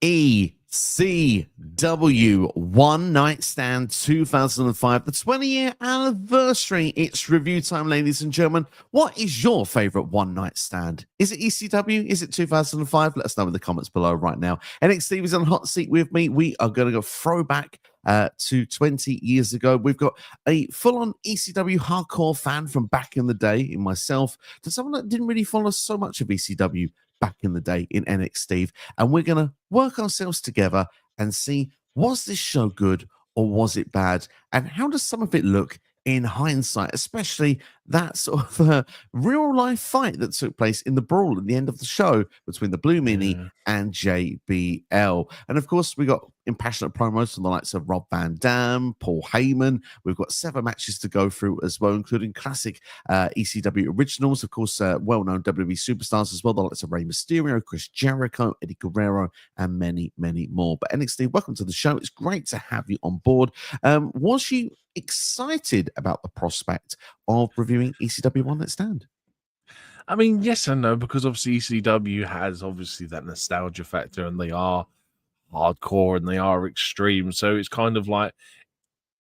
ECW One Night Stand 2005, the 20-year anniversary. It's review time, ladies and gentlemen. What is your favorite one night stand? Is it ECW? Is it 2005? Let us know in the comments below right now. NXT is on the hot seat with me. We are going to go throwback to 20 years ago. We've got a full-on ECW hardcore fan from back in the day, in myself, to someone that didn't really follow so much of ECW back in the day in NXT, and we're going to work ourselves together and see, was this show good or was it bad, and how does some of it look in hindsight, especially that sort of real life fight that took place in the brawl at the end of the show between the Blue Mini and JBL. And of course, we got impassionate promos from the likes of Rob Van Dam, Paul Heyman. We've got 7 matches to go through as well, including classic ECW originals, of course, well-known WWE superstars as well, the likes of Rey Mysterio, Chris Jericho, Eddie Guerrero, and many, many more. But NXT, welcome to the show. It's great to have you on board. Was you excited about the prospect of reviewing ECW One Night Stand? I mean, yes and no, because obviously ECW has obviously that nostalgia factor, and they are hardcore and they are extreme. So it's kind of like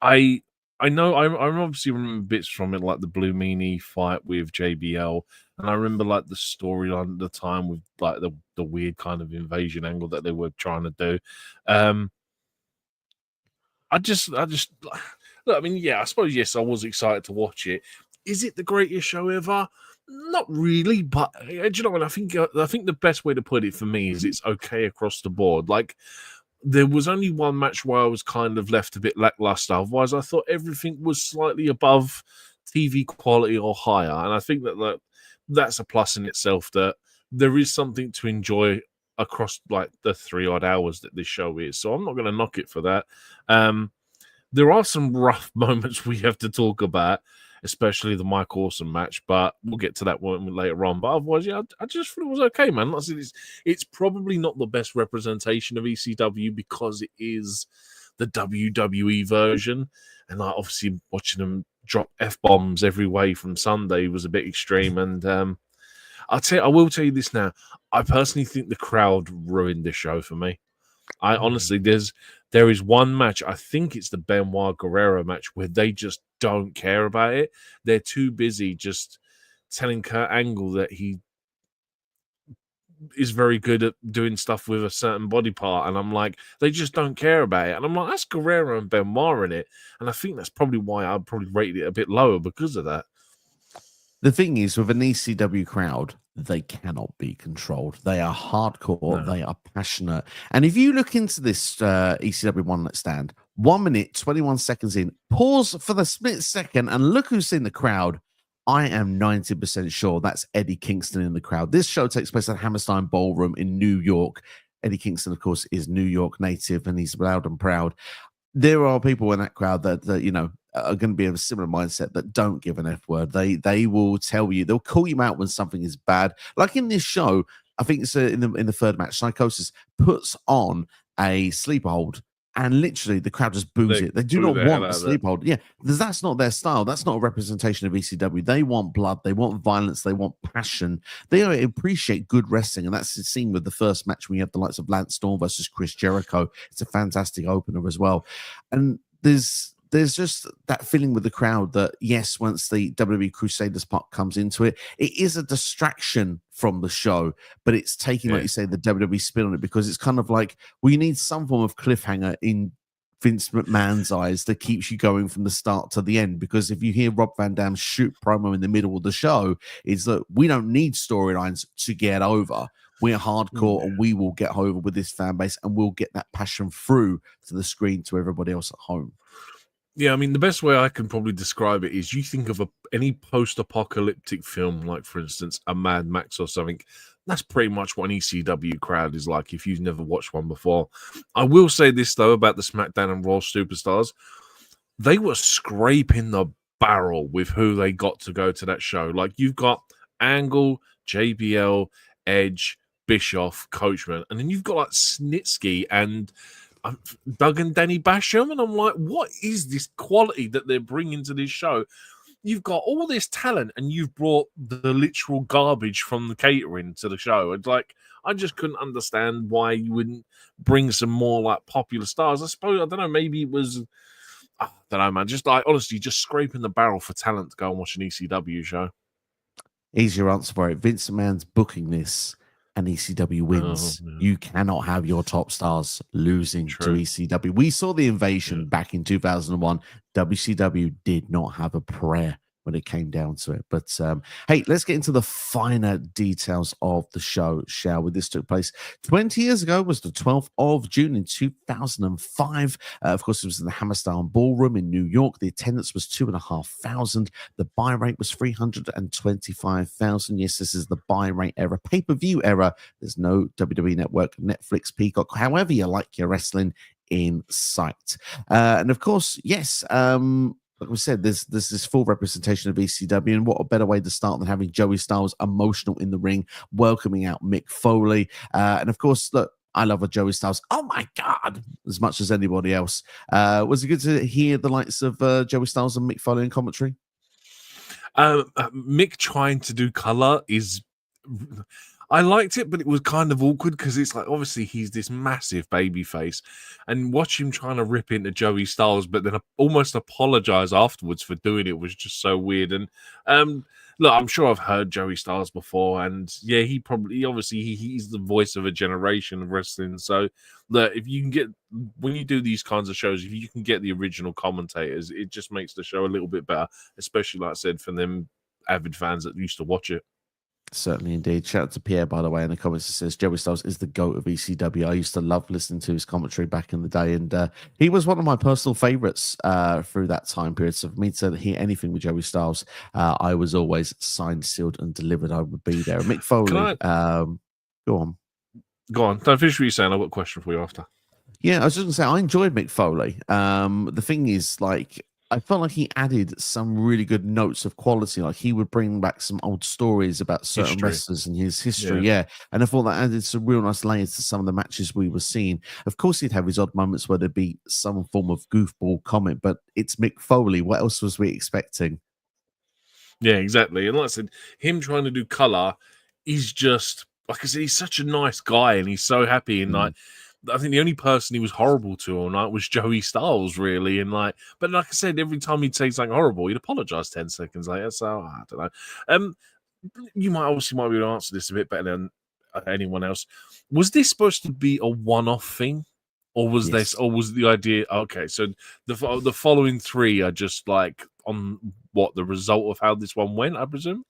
I know I obviously remember bits from it, like the Blue Meanie fight with JBL, and I remember like the storyline at the time with like the weird kind of invasion angle that they were trying to do. I just look, I mean, yeah, I suppose yes, I was excited to watch it. Is it the greatest show ever? Not really, but do you know what? I think the best way to put it for me is it's okay across the board. Like, there was only one match where I was kind of left a bit lackluster. Otherwise, I thought everything was slightly above TV quality or higher, and I think that's a plus in itself, that there is something to enjoy across like the 3 odd hours that this show is. So I'm not going to knock it for that. There are some rough moments we have to talk about, especially the Mike Awesome match, but we'll get to that one later on. But otherwise, yeah, I just thought it was okay, man. Like I said, it's probably not the best representation of ECW because it is the WWE version, and like obviously watching them drop F-bombs every way from Sunday was a bit extreme. And I will tell you this now. I personally think the crowd ruined this show for me. I honestly, there is one match, I think it's the Benoit Guerrero match, where they just don't care about it. They're too busy just telling Kurt Angle that he is very good at doing stuff with a certain body part, and I'm like, they just don't care about it. And I'm like, that's Guerrero and Benoit in it, and I think that's probably why I'd probably rate it a bit lower because of that. The thing is, with an ECW crowd, they cannot be controlled. They are hardcore. No. They are passionate. And if you look into this ECW One Night Stand, 1 minute, 21 seconds in, pause for the split second, and look who's in the crowd. I am 90% sure that's Eddie Kingston in the crowd. This show takes place at Hammerstein Ballroom in New York. Eddie Kingston, of course, is New York native, and he's loud and proud. There are people in that crowd that you know, are going to be of a similar mindset that don't give an F word. They will tell you, they'll call you out when something is bad. Like in this show, I think it's in the third match, Psychosis puts on a sleeper hold, and literally the crowd just boos it. They do not want a sleeper hold. Yeah, that's not their style. That's not a representation of ECW. They want blood. They want violence. They want passion. They appreciate good wrestling, and that's seen with the first match. We have the likes of Lance Storm versus Chris Jericho. It's a fantastic opener as well, and there's just that feeling with the crowd that, yes, once the WWE Crusaders part comes into it, it is a distraction from the show, but it's taking, like you say, the WWE spin on it, because it's kind of like, we need some form of cliffhanger in Vince McMahon's eyes that keeps you going from the start to the end. Because if you hear Rob Van Dam shoot promo in the middle of the show, it's that we don't need storylines to get over. We're hardcore, and we will get over with this fan base, and we'll get that passion through to the screen to everybody else at home. Yeah, I mean, the best way I can probably describe it is, you think of any post-apocalyptic film, like, for instance, a Mad Max or something. That's pretty much what an ECW crowd is like if you've never watched one before. I will say this, though, about the SmackDown and Raw superstars. They were scraping the barrel with who they got to go to that show. Like, you've got Angle, JBL, Edge, Bischoff, Coachman, and then you've got, like, Snitsky and Doug and Danny Basham, and I'm like, what is this quality that they're bringing to this show? you've got all this talent and you've brought the literal garbage from the catering to the show. It's like, I just couldn't understand why you wouldn't bring some more like popular stars. I suppose, I don't know, maybe it was, I don't know, man. Just like, honestly, just scraping the barrel for talent to go and watch an ECW show. Easier answer for it. Vince McMahon's booking this and ECW wins. Oh, yeah. You cannot have your top stars losing to ECW. We saw the invasion back in 2001. WCW did not have a prayer when it came down to it. But hey, let's get into the finer details of the show, shall we? This took place 20 years ago, was the 12th of June in 2005. Of course, it was in the Hammerstein Ballroom in New York. The attendance was 2,500. The buy rate was 325,000. Yes, this is the buy rate era, pay-per-view era. There's no WWE Network, Netflix, Peacock, however you like your wrestling in sight. And of course, yes, like we said, there's this full representation of ECW, and what a better way to start than having Joey Styles emotional in the ring, welcoming out Mick Foley. And of course, look, I love a Joey Styles. Oh my God, as much as anybody else. Was it good to hear the likes of Joey Styles and Mick Foley in commentary? Mick trying to do color is... I liked it, but it was kind of awkward because it's like, obviously he's this massive baby face, and watch him trying to rip into Joey Styles, but then almost apologize afterwards for doing it was just so weird. And look, I'm sure I've heard Joey Styles before, and yeah, he's the voice of a generation of wrestling. So look, if you can get, when you do these kinds of shows, if you can get the original commentators, it just makes the show a little bit better, especially like I said, for them avid fans that used to watch it. Certainly indeed. Shout out to Pierre, by the way, in the comments. It says Joey Styles is the GOAT of ECW. I used to love listening to his commentary back in the day, and he was one of my personal favorites through that time period. So for me to hear anything with Joey Styles, I was always signed, sealed, and delivered. I would be there. Mick Foley, go on. Go on. Don't finish what you're saying. I've got a question for you after. Yeah, I was just going to say, I enjoyed Mick Foley. The thing is, like, I felt like he added some really good notes of quality. Like he would bring back some old stories about certain wrestlers and his history. Yeah. And I thought that added some real nice layers to some of the matches we were seeing. Of course, he'd have his odd moments where there'd be some form of goofball comment, but it's Mick Foley. What else was we expecting? Yeah, exactly. And like I said, him trying to do color is just, like I said, he's such a nice guy and he's so happy. And like, I think the only person he was horrible to all night was Joey Styles, really. And like, but like I said, every time he'd say something horrible, he'd apologize 10 seconds later. So I don't know. You might be able to answer this a bit better than anyone else. Was this supposed to be a one-off thing, or was this, or was the idea? Okay, so the following three are just like on what the result of how this one went, I presume.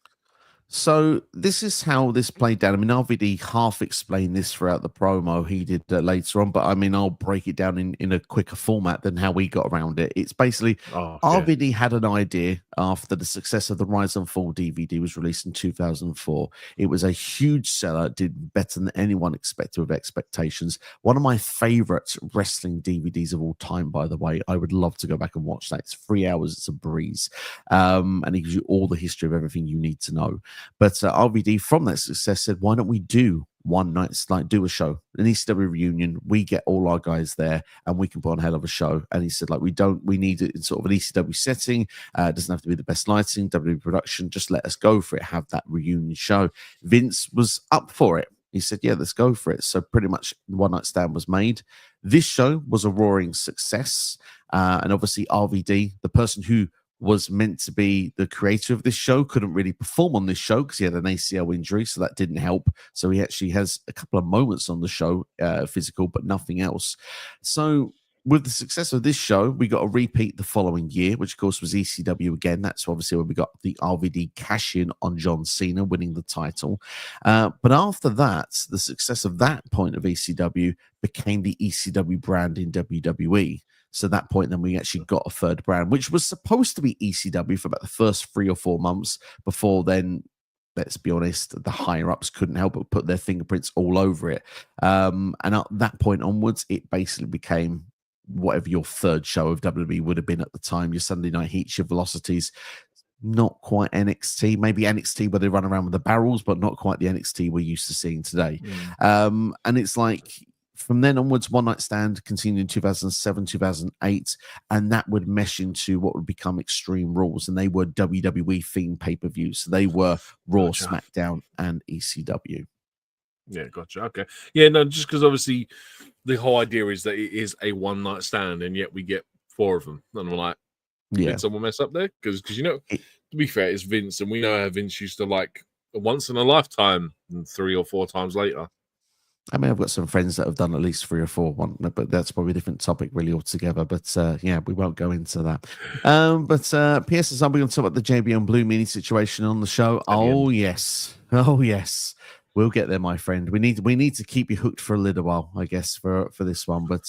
So this is how this played down. I mean, RVD half explained this throughout the promo he did later on, but I mean, I'll break it down in a quicker format than how we got around it. It's basically RVD had an idea after the success of the Rise and Fall DVD was released in 2004. It was a huge seller, did better than anyone expected with expectations. One of my favorite wrestling DVDs of all time, by the way. I would love to go back and watch that. It's 3 hours. It's a breeze. And it gives you all the history of everything you need to know. But RVD from that success said, why don't we do one night, like do a show, an ECW reunion. We get all our guys there and we can put on a hell of a show. And he said, like, we need it in sort of an ECW setting. It doesn't have to be the best lighting, WWE production. Just let us go for it. Have that reunion show. Vince was up for it. He said, yeah, let's go for it. So pretty much One Night Stand was made. This show was a roaring success. And obviously RVD, the person who was meant to be the creator of this show, couldn't really perform on this show because he had an ACL injury, so that didn't help. So he actually has a couple of moments on the show, physical, but nothing else. So with the success of this show, we got a repeat the following year, which of course was ECW again. That's obviously where we got the RVD cash in on John Cena winning the title. But after that, the success of that point of ECW became the ECW brand in WWE. So at that point, then we actually got a third brand, which was supposed to be ECW for about the first 3 or 4 months. Before then, let's be honest, the higher ups couldn't help but put their fingerprints all over it. And at that point onwards, it basically became whatever your third show of WWE would have been at the time. Your Sunday Night Heats, your Velocities, not quite NXT, maybe NXT where they run around with the barrels, but not quite the NXT we're used to seeing today. And it's like, From then onwards, One Night Stand continued in 2007, 2008, and that would mesh into what would become Extreme Rules, and they were WWE themed pay-per-views. So they were Raw, SmackDown, and ECW. Yeah, gotcha. Okay. Yeah, no, just because obviously the whole idea is that it is a one-night stand, and yet we get 4 of them. And I'm like, did someone mess up there? Because to be fair, it's Vince, and we know how Vince used to like once in a lifetime and 3 or 4 times later. I mean, I've got some friends that have done at least 3 or 4, but that's probably a different topic really altogether. But yeah, we won't go into that. But P.S. I'm going to talk about the JB and Blue Mini situation on the show. Oh yes. We'll get there, my friend. We need to keep you hooked for a little while, I guess, for this one. But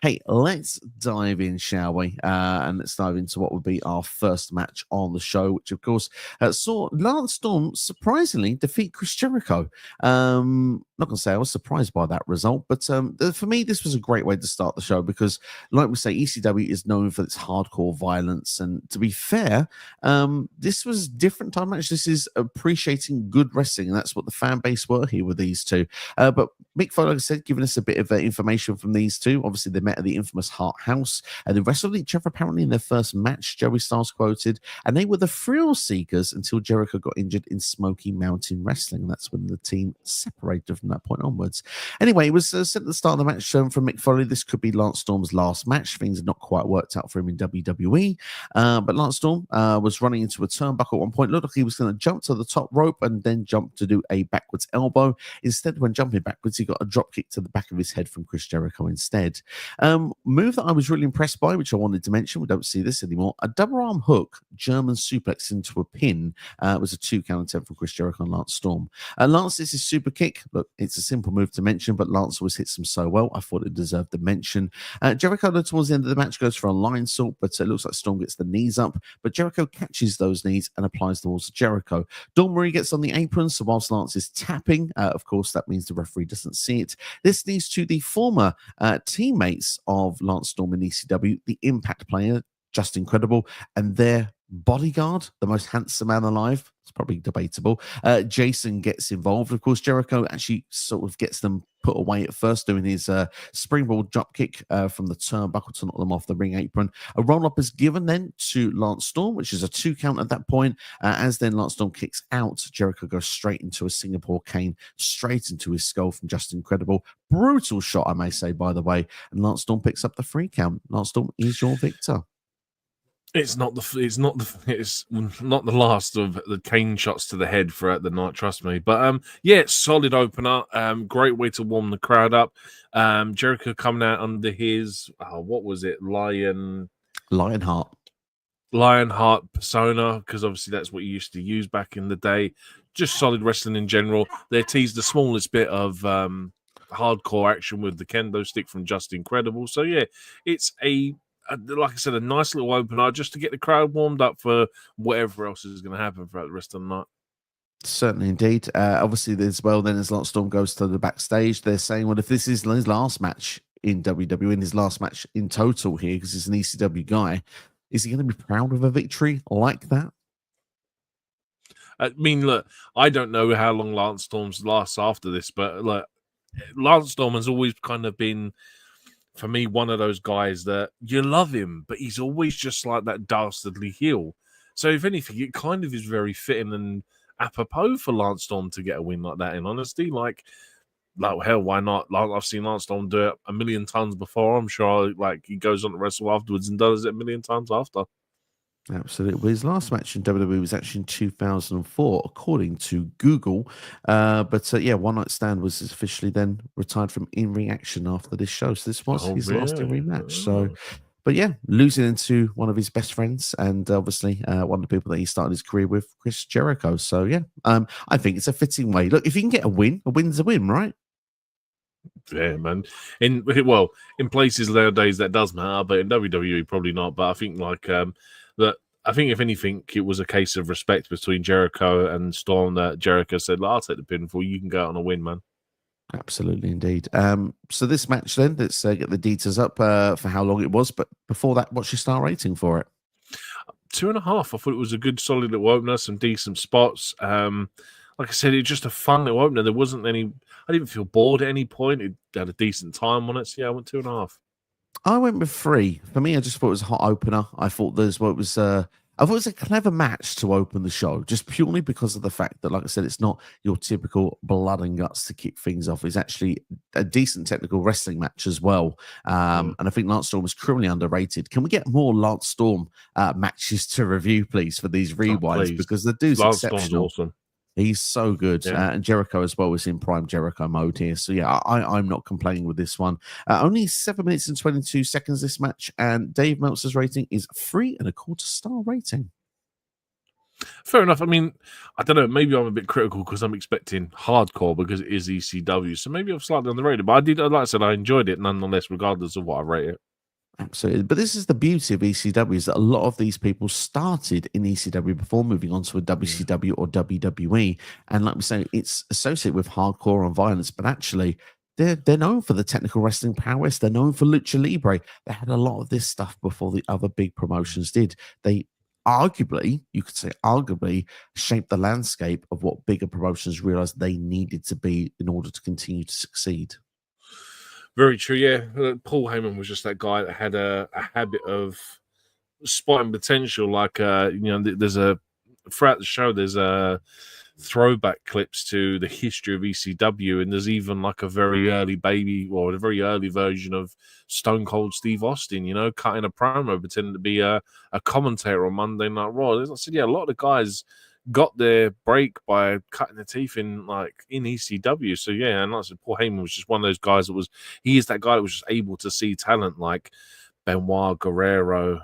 hey, let's dive in, shall we? And let's dive into what would be our first match on the show, which of course saw Lance Storm surprisingly defeat Chris Jericho. Not gonna say I was surprised by that result, but for me, this was a great way to start the show because, like we say, ECW is known for its hardcore violence, and to be fair, this was different time match. This is appreciating good wrestling, and that's what the fan base were here with these two. But Mick Foley, like I said, giving us a bit of information from these two. Obviously, they met at the infamous Hart House, and they wrestled each other apparently in their first match. Joey Styles quoted, and they were the thrill seekers until Jericho got injured in Smoky Mountain Wrestling. That's when the team separated from that point onwards. Anyway, it was said at the start of the match from Mick Foley, this could be Lance Storm's last match. Things had not quite worked out for him in WWE, but Lance Storm was running into a turnbuckle at one point. Looked like he was going to jump to the top rope and then jump to do a backwards elbow. Instead, when jumping backwards, he got a drop kick to the back of his head from Chris Jericho instead. Move that I was really impressed by, which I wanted to mention, we don't see this anymore, a double arm hook German suplex into a pin. Was a 2 count attempt from Chris Jericho and Lance Storm. Lance, this is super kick. Look, it's a simple move to mention, but Lance always hits them so well, I thought it deserved the mention. Jericho, towards the end of the match, goes for a line salt, but it looks like Storm gets the knees up, but Jericho catches those knees and applies the walls to Jericho. Dawn Marie gets on the apron, so whilst Lance is tapping, of course, that means the referee doesn't see it. This leads to the former teammates of Lance Storm in ECW, the Impact player, Just Incredible, and their bodyguard, the most handsome man alive. It's probably debatable. Jason gets involved. Of course, Jericho actually sort of gets them put away at first, doing his springboard drop kick from the turnbuckle to knock them off the ring apron. A roll-up is given then to Lance Storm, which is a 2 count at that point. As then Lance Storm kicks out, Jericho goes straight into a Singapore cane, straight into his skull from Just Incredible. Brutal shot, I may say, by the way. And Lance Storm picks up the 3 count. Lance Storm is your victor. It's not the last of the cane shots to the head throughout the night, trust me. But yeah, solid opener. Great way to warm the crowd up. Jericho coming out under his what was it? Lionheart persona, because obviously that's what he used to use back in the day. Just solid wrestling in general. They teased the smallest bit of hardcore action with the kendo stick from Just Incredible. So yeah, it's like I said, a nice little opener just to get the crowd warmed up for whatever else is going to happen throughout the rest of the night. Certainly, indeed. Obviously, as well, then as Lance Storm goes to the backstage, they're saying, well, if this is his last match in WWE and his last match in total here, because he's an ECW guy, is he going to be proud of a victory like that? I mean, look, I don't know how long Lance Storm's lasts after this, but look, Lance Storm has always kind of been, for me, one of those guys that you love him, but he's always just like that dastardly heel. So if anything, it kind of is very fitting and apropos for Lance Storm to get a win like that, in honesty. Like hell, why not? Like, I've seen Lance Storm do it a million times before. I'm sure he goes on to wrestle afterwards and does it a million times after. Absolutely. His last match in WWE was actually in 2004, according to Google. But yeah, One Night Stand was officially then retired from in-ring action after this show. So this was his last in-ring match. So, but yeah, losing into one of his best friends and obviously one of the people that he started his career with, Chris Jericho. So yeah, I think it's a fitting way. Look, if you can get a win's a win, right? Yeah, man. In places nowadays that does matter, but in WWE probably not. But I think I think if anything, it was a case of respect between Jericho and Storm that Jericho said, I'll take the pinfall, you can go out on a win, man. Absolutely, indeed. So this match then, let's get the details up for how long it was. But before that, what's your star rating for it? 2.5. I thought it was a good, solid little opener, some decent spots. Like like I said, it was just a fun little opener. There wasn't any. I didn't feel bored at any point. It had a decent time on it. So yeah, I went 2.5. I went with 3. For me, I just thought it was a hot opener. I thought I thought it was a clever match to open the show, just purely because of the fact that, like I said, it's not your typical blood and guts to kick things off. It's actually a decent technical wrestling match as well. And I think Lance Storm was criminally underrated. Can we get more Lance Storm matches to review, please, for these rewinds? Because the dude's Lance exceptional. Storm's awesome. He's so good. And Jericho as well is in prime Jericho mode here. So, yeah, I'm not complaining with this one. Only 7 minutes and 22 seconds this match. And Dave Meltzer's rating is 3.25 star rating. Fair enough. I mean, I don't know. Maybe I'm a bit critical because I'm expecting hardcore because it is ECW. So maybe I'm slightly underrated. But like I said, I enjoyed it nonetheless, regardless of what I rate it. Absolutely. But this is the beauty of ECW, is that a lot of these people started in ECW before moving on to a WCW or WWE. And like we say, it's associated with hardcore and violence, but actually they're known for the technical wrestling prowess. They're known for Lucha Libre. They had a lot of this stuff before the other big promotions did. They arguably, you could say arguably, shaped the landscape of what bigger promotions realized they needed to be in order to continue to succeed. Very true, yeah. Paul Heyman was just that guy that had a habit of spotting potential. Like, there's throughout the show, there's throwback clips to the history of ECW, and there's even like a very early version of Stone Cold Steve Austin, cutting a promo, pretending to be a commentator on Monday Night Raw. As I said, yeah, a lot of the guys got their break by cutting their teeth in ECW. So yeah, and like I said, Paul Heyman was just one of those guys he is that guy that was just able to see talent like Benoit, Guerrero,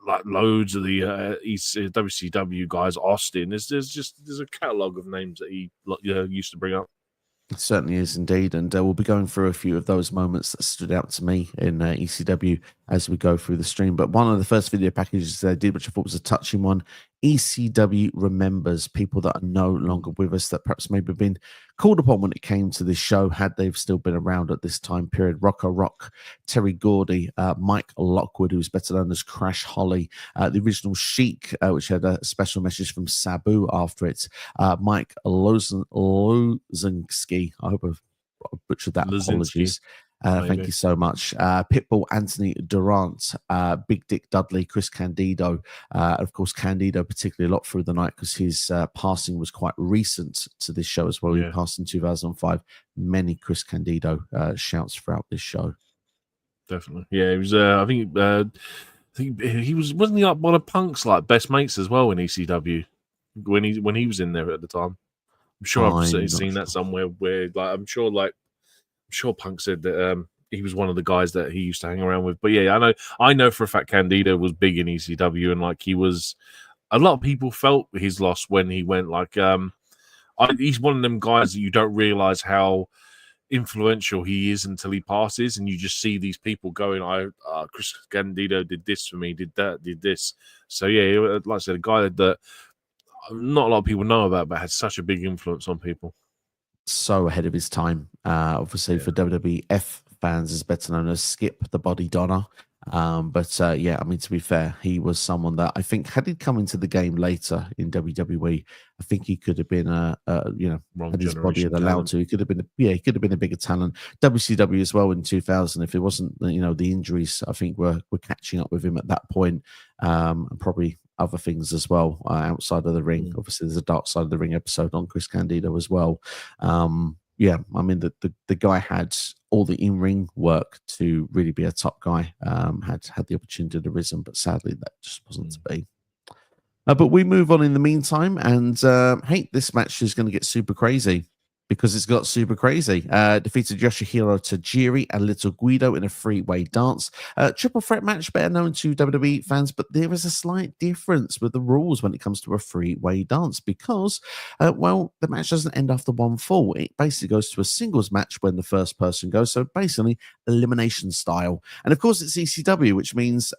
like loads of the WCW guys, Austin. There's a catalogue of names that he used to bring up. It certainly is indeed, and we'll be going through a few of those moments that stood out to me in ECW as we go through the stream. But one of the first video packages they did, which I thought was a touching one, ECW remembers people that are no longer with us, that perhaps maybe been called upon when it came to this show, had they've still been around at this time period. Rocco Rock, Terry Gordy, Mike Lockwood, who's better known as Crash Holly, the original Sheik, which had a special message from Sabu after it, Mike Lozinski. I hope I've butchered that. Apologies. Thank you so much. Pitbull, Anthony Durant, Big Dick Dudley, Chris Candido. Of course, Candido particularly a lot through the night because his passing was quite recent to this show as well. Yeah. He passed in 2005. Many Chris Candido shouts throughout this show. Definitely. Yeah, he was, I think he wasn't he up one of Punk's like best mates as well in ECW when he was in there at the time. I'm sure I've seen that somewhere where I'm sure Punk said that he was one of the guys that he used to hang around with. But yeah, I know for a fact Candido was big in ECW, and like he was, a lot of people felt his loss when he went. Like he's one of them guys that you don't realize how influential he is until he passes, and you just see these people going, Chris Candido did this for me, did that, did this. So yeah, like I said, a guy that not a lot of people know about, but had such a big influence on people. So ahead of his time, obviously for WWF fans is better known as Skip the Body Donner. But I mean, to be fair, he was someone that I think had he come into the game later in WWE, I think he could have been had his body had allowed to. He could have been a bigger talent. WCW as well in 2000. If it wasn't the injuries, I think we're catching up with him at that point, and probably other things as well outside of the ring. Obviously, there's a Dark Side of the Ring episode on Chris Candido as well. I mean, the guy had all the in-ring work to really be a top guy. Had the opportunity to risen, but sadly that just wasn't to be. But we move on in the meantime, and this match is going to get super crazy because it's got super crazy. Defeated Yoshihiro Tajiri and Little Guido in a three-way dance. Triple threat match, better known to WWE fans, but there is a slight difference with the rules when it comes to a three-way dance because, the match doesn't end after one fall. It basically goes to a singles match when the first person goes. So basically, elimination style. And of course, it's ECW, which means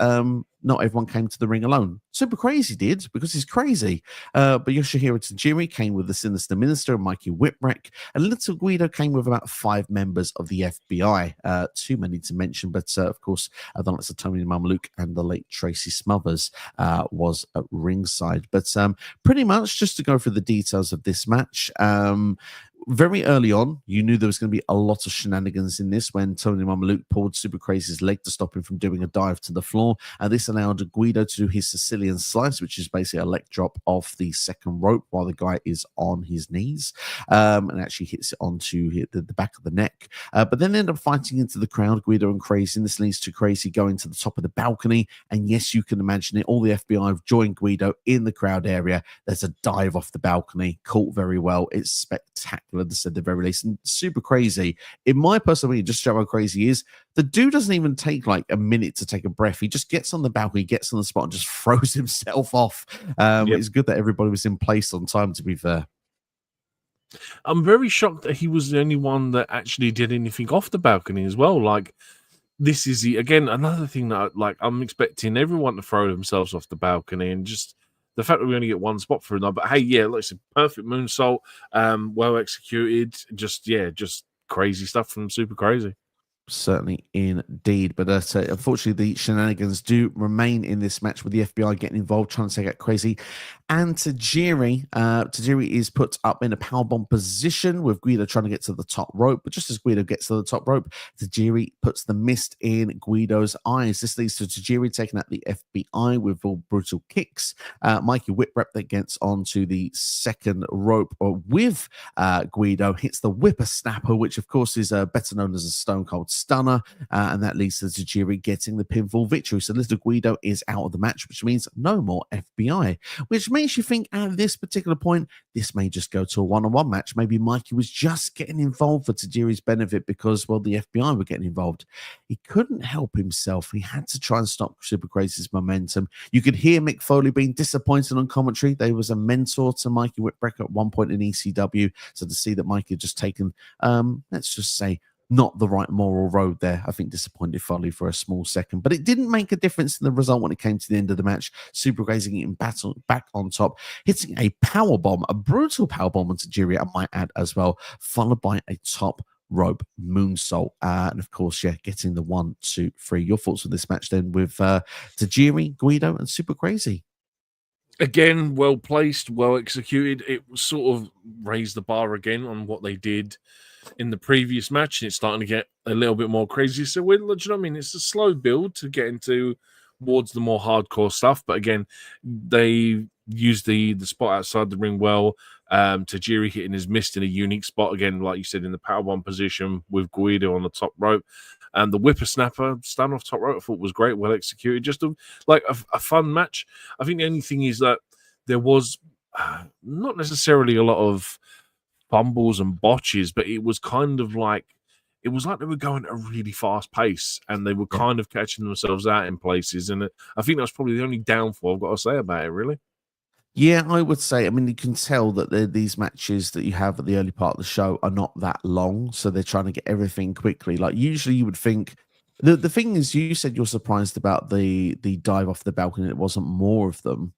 not everyone came to the ring alone. Super Crazy did, because he's crazy. But Yoshihiro Tajiri came with the Sinister Minister and Mikey Whipwreck, and Little Guido came with about 5 members of the FBI. Too many to mention, but of course, the likes of Tony Mamaluke and the late Tracy Smothers was at ringside. But pretty much, just to go through the details of this match, very early on, you knew there was going to be a lot of shenanigans in this when Tony Mamaluke pulled Super Crazy's leg to stop him from doing a dive to the floor. This allowed Guido to do his Sicilian slice, which is basically a leg drop off the second rope while the guy is on his knees, and actually hits it onto the back of the neck. But then end up fighting into the crowd, Guido and Crazy, and this leads to Crazy going to the top of the balcony. And yes, you can imagine it. All the FBI have joined Guido in the crowd area. There's a dive off the balcony, caught very well. It's spectacular, to say the very least, and Super Crazy. In my personal opinion, just show how crazy he is. The dude doesn't even take like a minute to take a breath. He just gets on the balcony, gets on the spot, and just throws himself off. It's good that everybody was in place on time, to be fair. I'm very shocked that he was the only one that actually did anything off the balcony as well. Like, this is again another thing that like I'm expecting everyone to throw themselves off the balcony, and just the fact that we only get one spot for it. But hey, yeah, look, it's a perfect moonsault, well executed. Just crazy stuff from Super Crazy. Certainly indeed. But unfortunately, the shenanigans do remain in this match, with the FBI getting involved, trying to take out Crazy. And Tajiri is put up in a powerbomb position with Guido trying to get to the top rope. But just as Guido gets to the top rope, Tajiri puts the mist in Guido's eyes. This leads to Tajiri taking out the FBI with all brutal kicks. Mikey Whipwreck that gets onto the second rope with Guido, hits the whippersnapper, which of course is better known as a Stone Cold Stunner, and that leads to Tajiri getting the pinfall victory. So Little Guido is out of the match, which means no more FBI, which makes you think at this particular point, this may just go to a one-on-one match. Maybe Mikey was just getting involved for Tajiri's benefit because, well, the FBI were getting involved. He couldn't help himself. He had to try and stop Super Crazy's momentum. You could hear Mick Foley being disappointed on commentary. There was a mentor to Mikey Whipwreck at one point in ECW. So to see that Mikey had just taken, let's just say, not the right moral road there, I think disappointed Foley for a small second. But it didn't make a difference in the result when it came to the end of the match. Super Crazy getting back on top, hitting a power bomb, a brutal power bomb on Tajiri, I might add as well, followed by a top rope moonsault. And of course, yeah, getting the 1, 2, 3. Your thoughts on this match then with Tajiri, Guido, and Super Crazy? Again, well placed, well executed. It sort of raised the bar again on what they did in the previous match, and it's starting to get a little bit more crazy. So we're, you know what I mean? It's a slow build to get into towards the more hardcore stuff. But again, they used the spot outside the ring well. Tajiri hitting his mist in a unique spot again, like you said, in the powerbomb position with Guido on the top rope. And the whippersnapper stand off top rope, I thought was great, well executed. Just a fun match. I think the only thing is that there was not necessarily a lot of fumbles and botches, but it was kind of like they were going at a really fast pace, and they were kind of catching themselves out in places. And I think that's probably the only downfall I've got to say about it, really. Yeah, I would say, I mean, you can tell that these matches that you have at the early part of the show are not that long, so they're trying to get everything quickly. Like, usually you would think, the thing is, you said you're surprised about the dive off the balcony, it wasn't more of them.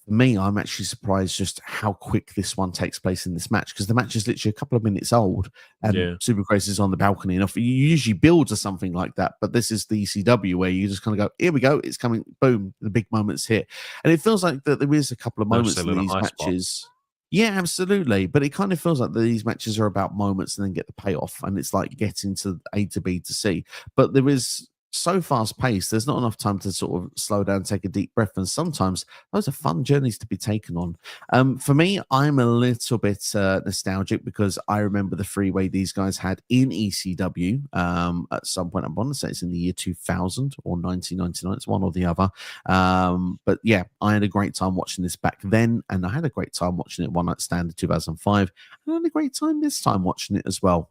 For me, I'm actually surprised just how quick this one takes place in this match, because the match is literally a couple of minutes old, and Super Crazy is on the balcony. And you usually build to something like that, but this is the ECW where you just kind of go, here we go, it's coming, boom, the big moment's hit. And it feels like that there is a couple of moments in these matches. Yeah, absolutely. But it kind of feels like these matches are about moments and then get the payoff, and it's like getting to A to B to C. But there is so fast paced, there's not enough time to sort of slow down, take a deep breath, and sometimes those are fun journeys to be taken on. For me, I'm a little bit nostalgic because I remember the freeway these guys had in ECW at some point. I want to say it's in the year 2000 or 1999, it's one or the other. But yeah, I had a great time watching this back then, and I had a great time watching it One Night Stand in 2005, and I had a great time this time watching it as well.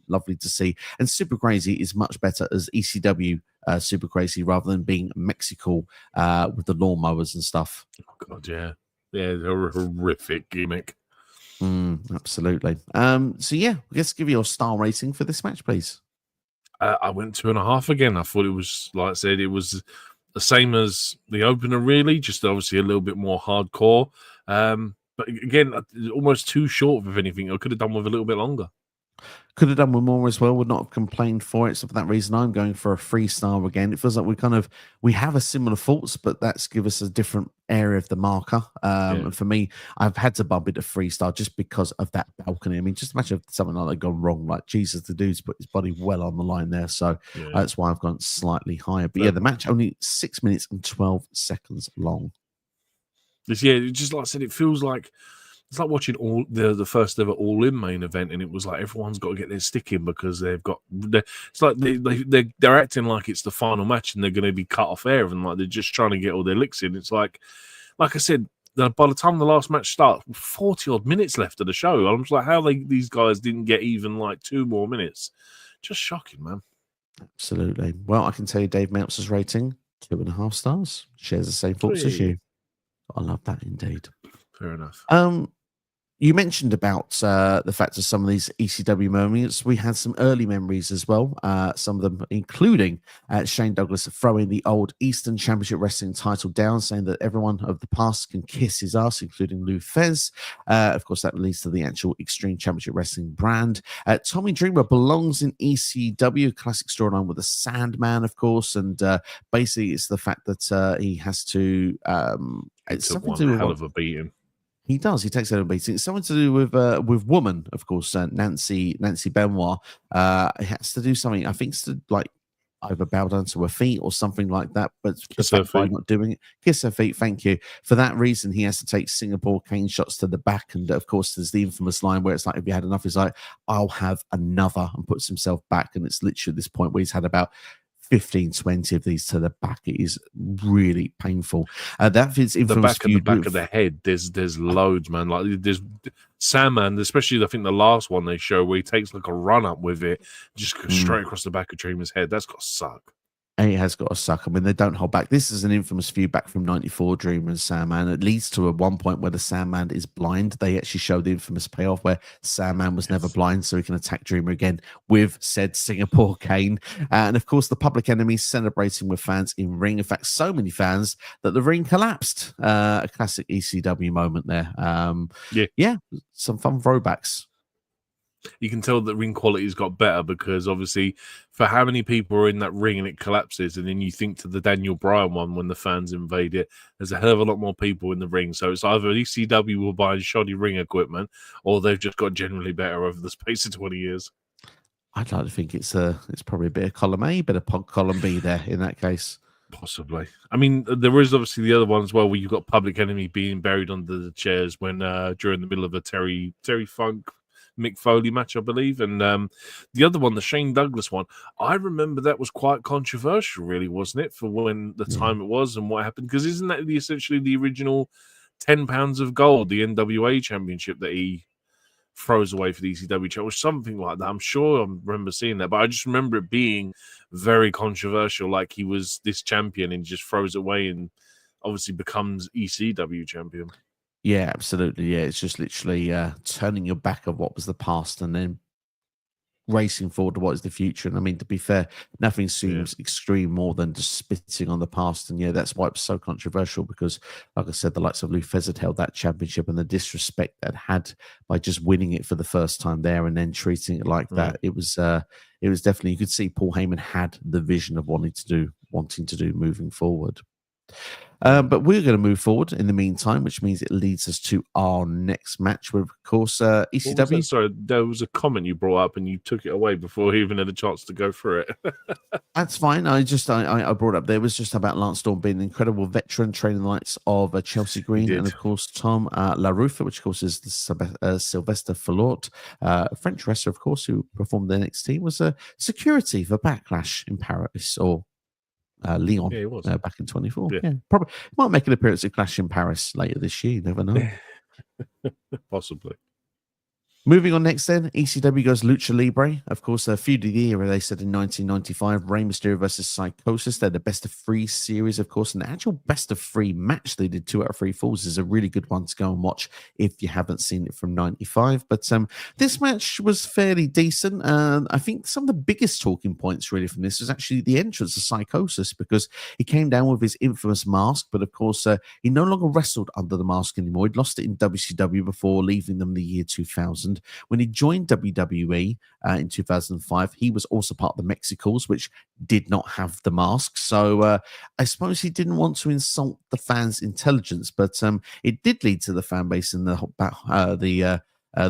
Lovely to see. And Super Crazy is much better as ECW Super Crazy rather than being Mexico with the lawnmowers and stuff. Oh god, yeah, they're a horrific gimmick. Absolutely. So yeah, let's give you a star rating for this match, please. I went 2.5 again. I thought it was, like I said, it was the same as the opener, really, just obviously a little bit more hardcore. But again, almost too short of anything. I could have done with a little bit longer. Could have done with more as well. Would not have complained for it. So for that reason, I'm going for a 3-star again. It feels like we have a similar faults, but that's give us a different area of the marker. And for me, I've had to bump it to 3-star just because of that balcony. I mean, just imagine if something like that gone wrong. Like Jesus, the dude's put his body well on the line there. So that's why I've gone slightly higher. But yeah, the match only 6 minutes and 12 seconds long. Just like I said, it feels like it's like watching all the first ever All In main event, and it was like everyone's got to get their stick in because it's like they're acting like it's the final match and they're going to be cut off air, and like they're just trying to get all their licks in. It's like I said, by the time the last match starts, 40 odd minutes left of the show. I'm just like, how these guys didn't get even like 2 more minutes? Just shocking, man. Absolutely. Well, I can tell you, Dave Meltzer's rating 2.5 stars. Shares the same thoughts as you. I love that indeed. Fair enough. You mentioned about the fact of some of these ECW moments. We had some early memories as well. Some of them, including Shane Douglas throwing the old Eastern Championship Wrestling title down, saying that everyone of the past can kiss his ass, including Lou Fez. Of course, that leads to the actual Extreme Championship Wrestling brand. Tommy Dreamer belongs in ECW, classic storyline with the Sandman, of course, and basically it's the fact that he has to. It's something to do with hell of a beating. He does. He takes out a beating. It's something to do with woman, of course. Nancy Benoit. It has to do something. I think it's to like either bow down to her feet or something like that. But kiss her feet. By not doing it, kiss her feet. Thank you. For that reason, he has to take Singapore cane shots to the back. And of course, there's the infamous line where it's like, if you had enough, he's like, I'll have another, and puts himself back. And it's literally this point where he's had about 15, 20 of these to the back. It is really painful. That fits in the back and the back of the head. There's loads, man. Like there's Sandman, especially I think the last one they show where he takes like a run up with it, just goes straight across the back of Dreamer's head. That's got to suck. It has got to suck. I mean, they don't hold back. This is an infamous feud back from '94, Dreamer and Sandman. It leads to at one point where the Sandman is blind. They actually show the infamous payoff where Sandman was never blind, so he can attack Dreamer again with said Singapore cane. And of course, the Public Enemy celebrating with fans in ring. In fact, so many fans that the ring collapsed. A classic ECW moment there. Yeah, some fun throwbacks. You can tell that ring quality's got better because obviously for how many people are in that ring and it collapses, and then you think to the Daniel Bryan one when the fans invade it, there's a hell of a lot more people in the ring. So it's either ECW will buy shoddy ring equipment or they've just got generally better over the space of 20 years. I'd like to think it's probably a bit of column A, bit of column B there in that case. Possibly. I mean, there is obviously the other one as well where you've got Public Enemy being buried under the chairs when during the middle of a Terry Funk Mick Foley match, I believe. And the other one, the Shane Douglas one, I remember that was quite controversial, really, wasn't it, for when the time it was and what happened? Because isn't that essentially the original £10 of gold, the NWA championship that he throws away for the ECW or something like that? I'm sure I remember seeing that, but I just remember it being very controversial, like he was this champion and just throws it away and obviously becomes ECW champion. Yeah, absolutely. Yeah, it's just literally turning your back of what was the past and then racing forward to what is the future. And I mean, to be fair, nothing seems extreme more than just spitting on the past. And yeah, that's why it was so controversial because, like I said, the likes of Lou Fez had held that championship and the disrespect that had by just winning it for the first time there and then treating it like that. It was definitely, you could see Paul Heyman had the vision of wanting to do moving forward. But we're going to move forward in the meantime, which means it leads us to our next match with, of course, ECW. Sorry, there was a comment you brought up and you took it away before he even had a chance to go through it. That's fine. I brought up there was just about Lance Storm being an incredible veteran, training the likes of Chelsea Green and, of course, Tom LaRufa, which, of course, is Sylvester Fallot, a French wrestler, of course, who performed the NXT, was a security for Backlash in Paris or Leon back in 24. Yeah, probably might make an appearance at Clash in Paris later this year. You never know. Possibly. Moving on next, then ECW goes Lucha Libre. Of course, a feud of the year, they said in 1995, Rey Mysterio versus Psychosis. They're the best of 3 series, of course, and the actual best of 3 match they did 2 out of 3 falls is a really good one to go and watch if you haven't seen it from 95. But this match was fairly decent. I think some of the biggest talking points really from this was actually the entrance of Psychosis, because he came down with his infamous mask, but of course, he no longer wrestled under the mask anymore. He'd lost it in WCW before leaving them the year 2000. When he joined WWE in 2005, he was also part of the Mexicals, which did not have the mask. So I suppose he didn't want to insult the fans' intelligence, but it did lead to the fan base in the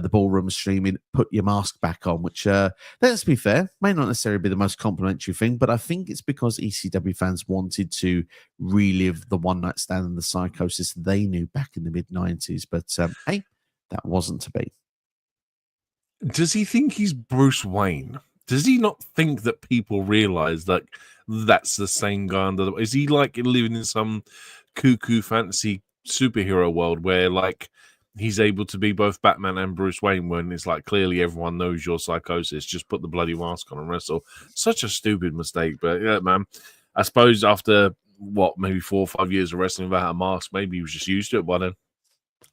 Ballroom streaming, "Put your mask back on," which, let's be fair, may not necessarily be the most complimentary thing, but I think it's because ECW fans wanted to relive the one night stand and the Psychosis they knew back in the mid-90s. But hey, that wasn't to be. Does he think he's Bruce Wayne? Does he not think that people realize that that's the same guy under the... Is he like living in some cuckoo fantasy superhero world where like he's able to be both Batman and Bruce Wayne when it's like clearly everyone knows you're Psychosis, just put the bloody mask on and wrestle? Such a stupid mistake. But yeah, man, I suppose after maybe 4 or 5 years of wrestling without a mask, maybe he was just used to it by then.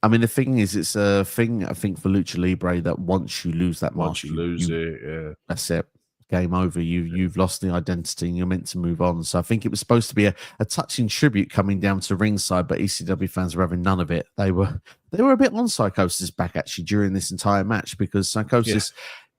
I mean, the thing is, it's a thing, I think, for Lucha Libre that once you lose that mask, you lose it, yeah. That's it. Game over. You've lost the identity and you're meant to move on. So I think it was supposed to be a touching tribute coming down to ringside, but ECW fans were having none of it. They were a bit on Psychosis back actually during this entire match, because Psychosis,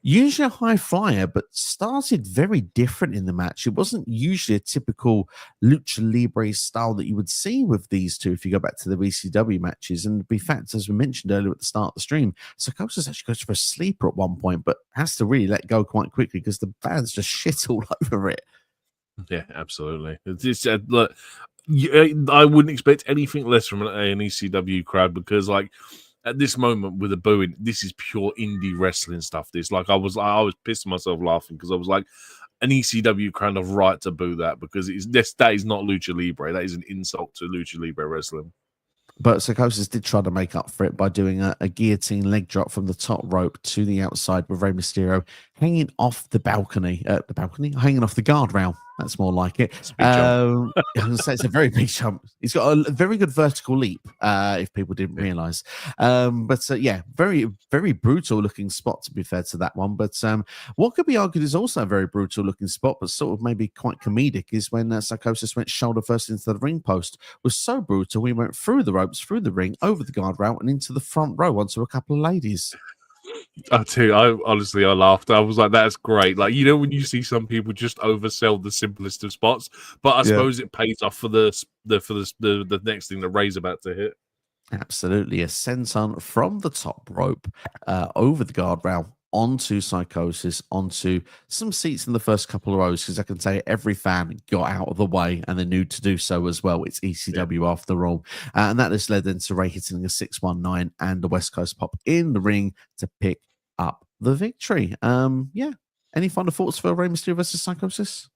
usually a high flyer, but started very different in the match. It wasn't usually a typical Lucha Libre style that you would see with these two if you go back to the ECW matches. And to be fact, as we mentioned earlier at the start of the stream, Psychosis actually goes for a sleeper at one point, but has to really let go quite quickly because the fans just shit all over it. Yeah, absolutely. It's look, I wouldn't expect anything less from an ECW crowd, because like at this moment with the booing, this is pure indie wrestling stuff. This, like, I was pissing myself laughing because I was like, an ECW kind of right to boo that, because that is not Lucha Libre. That is an insult to Lucha Libre wrestling. But Psychosis did try to make up for it by doing a guillotine leg drop from the top rope to the outside with Rey Mysterio hanging off the balcony, hanging off the guardrail. That's more like it. I was going to say it's a very big jump. He's got a very good vertical leap, if people didn't realize. Yeah, very, very brutal looking spot, to be fair to that one. But what could be argued is also a very brutal looking spot, but sort of maybe quite comedic, is when Psychosis went shoulder first into the ring post. It was so brutal, we went through the ropes, through the ring, over the guardrail, and into the front row onto a couple of ladies. I tell you, I laughed. I was like, "That's great!" Like, you know, when you see some people just oversell the simplest of spots, but I suppose it pays off for the next thing that Ray's about to hit. Absolutely, a senton from the top rope over the guardrail onto Psychosis, onto some seats in the first couple of rows, because I can tell you every fan got out of the way and they knew to do so as well. It's ECW after all. And that has led into Ray hitting a 619 and the West Coast Pop in the ring to pick up the victory. Any final thoughts for Rey Mysterio versus Psychosis?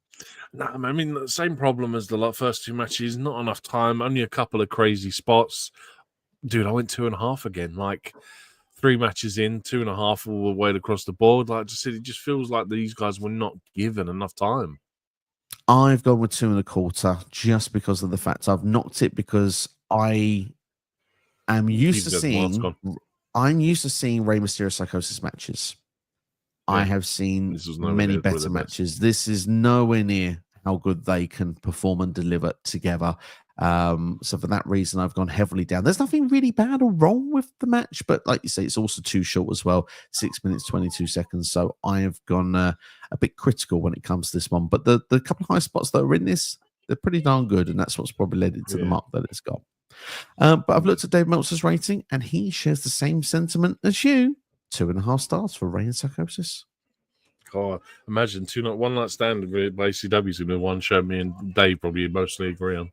No, I mean, the same problem as the first 2 matches. Not enough time, only a couple of crazy spots. Dude, I went 2.5 again. Like, 3 matches in, 2.5 all the way across the board. Like I just said, it just feels like these guys were not given enough time. I've gone with 2.25 just because of the fact I've knocked it, because I am used to seeing. I'm used to seeing Rey Mysterio Psychosis matches. I have seen many better matches. This is nowhere near how good they can perform and deliver together. So for that reason, I've gone heavily down. There's nothing really bad or wrong with the match, but like you say, it's also too short as well. 6 minutes, 22 seconds. So I have gone a bit critical when it comes to this one. But the couple of high spots that are in this, they're pretty darn good. And that's what's probably led it to the mark that it's got. But I've looked at Dave Meltzer's rating, and he shares the same sentiment as you. 2.5 stars for Rey and Psychosis. God, imagine one night stand by ECW is going to be one show me and Dave probably mostly agree on.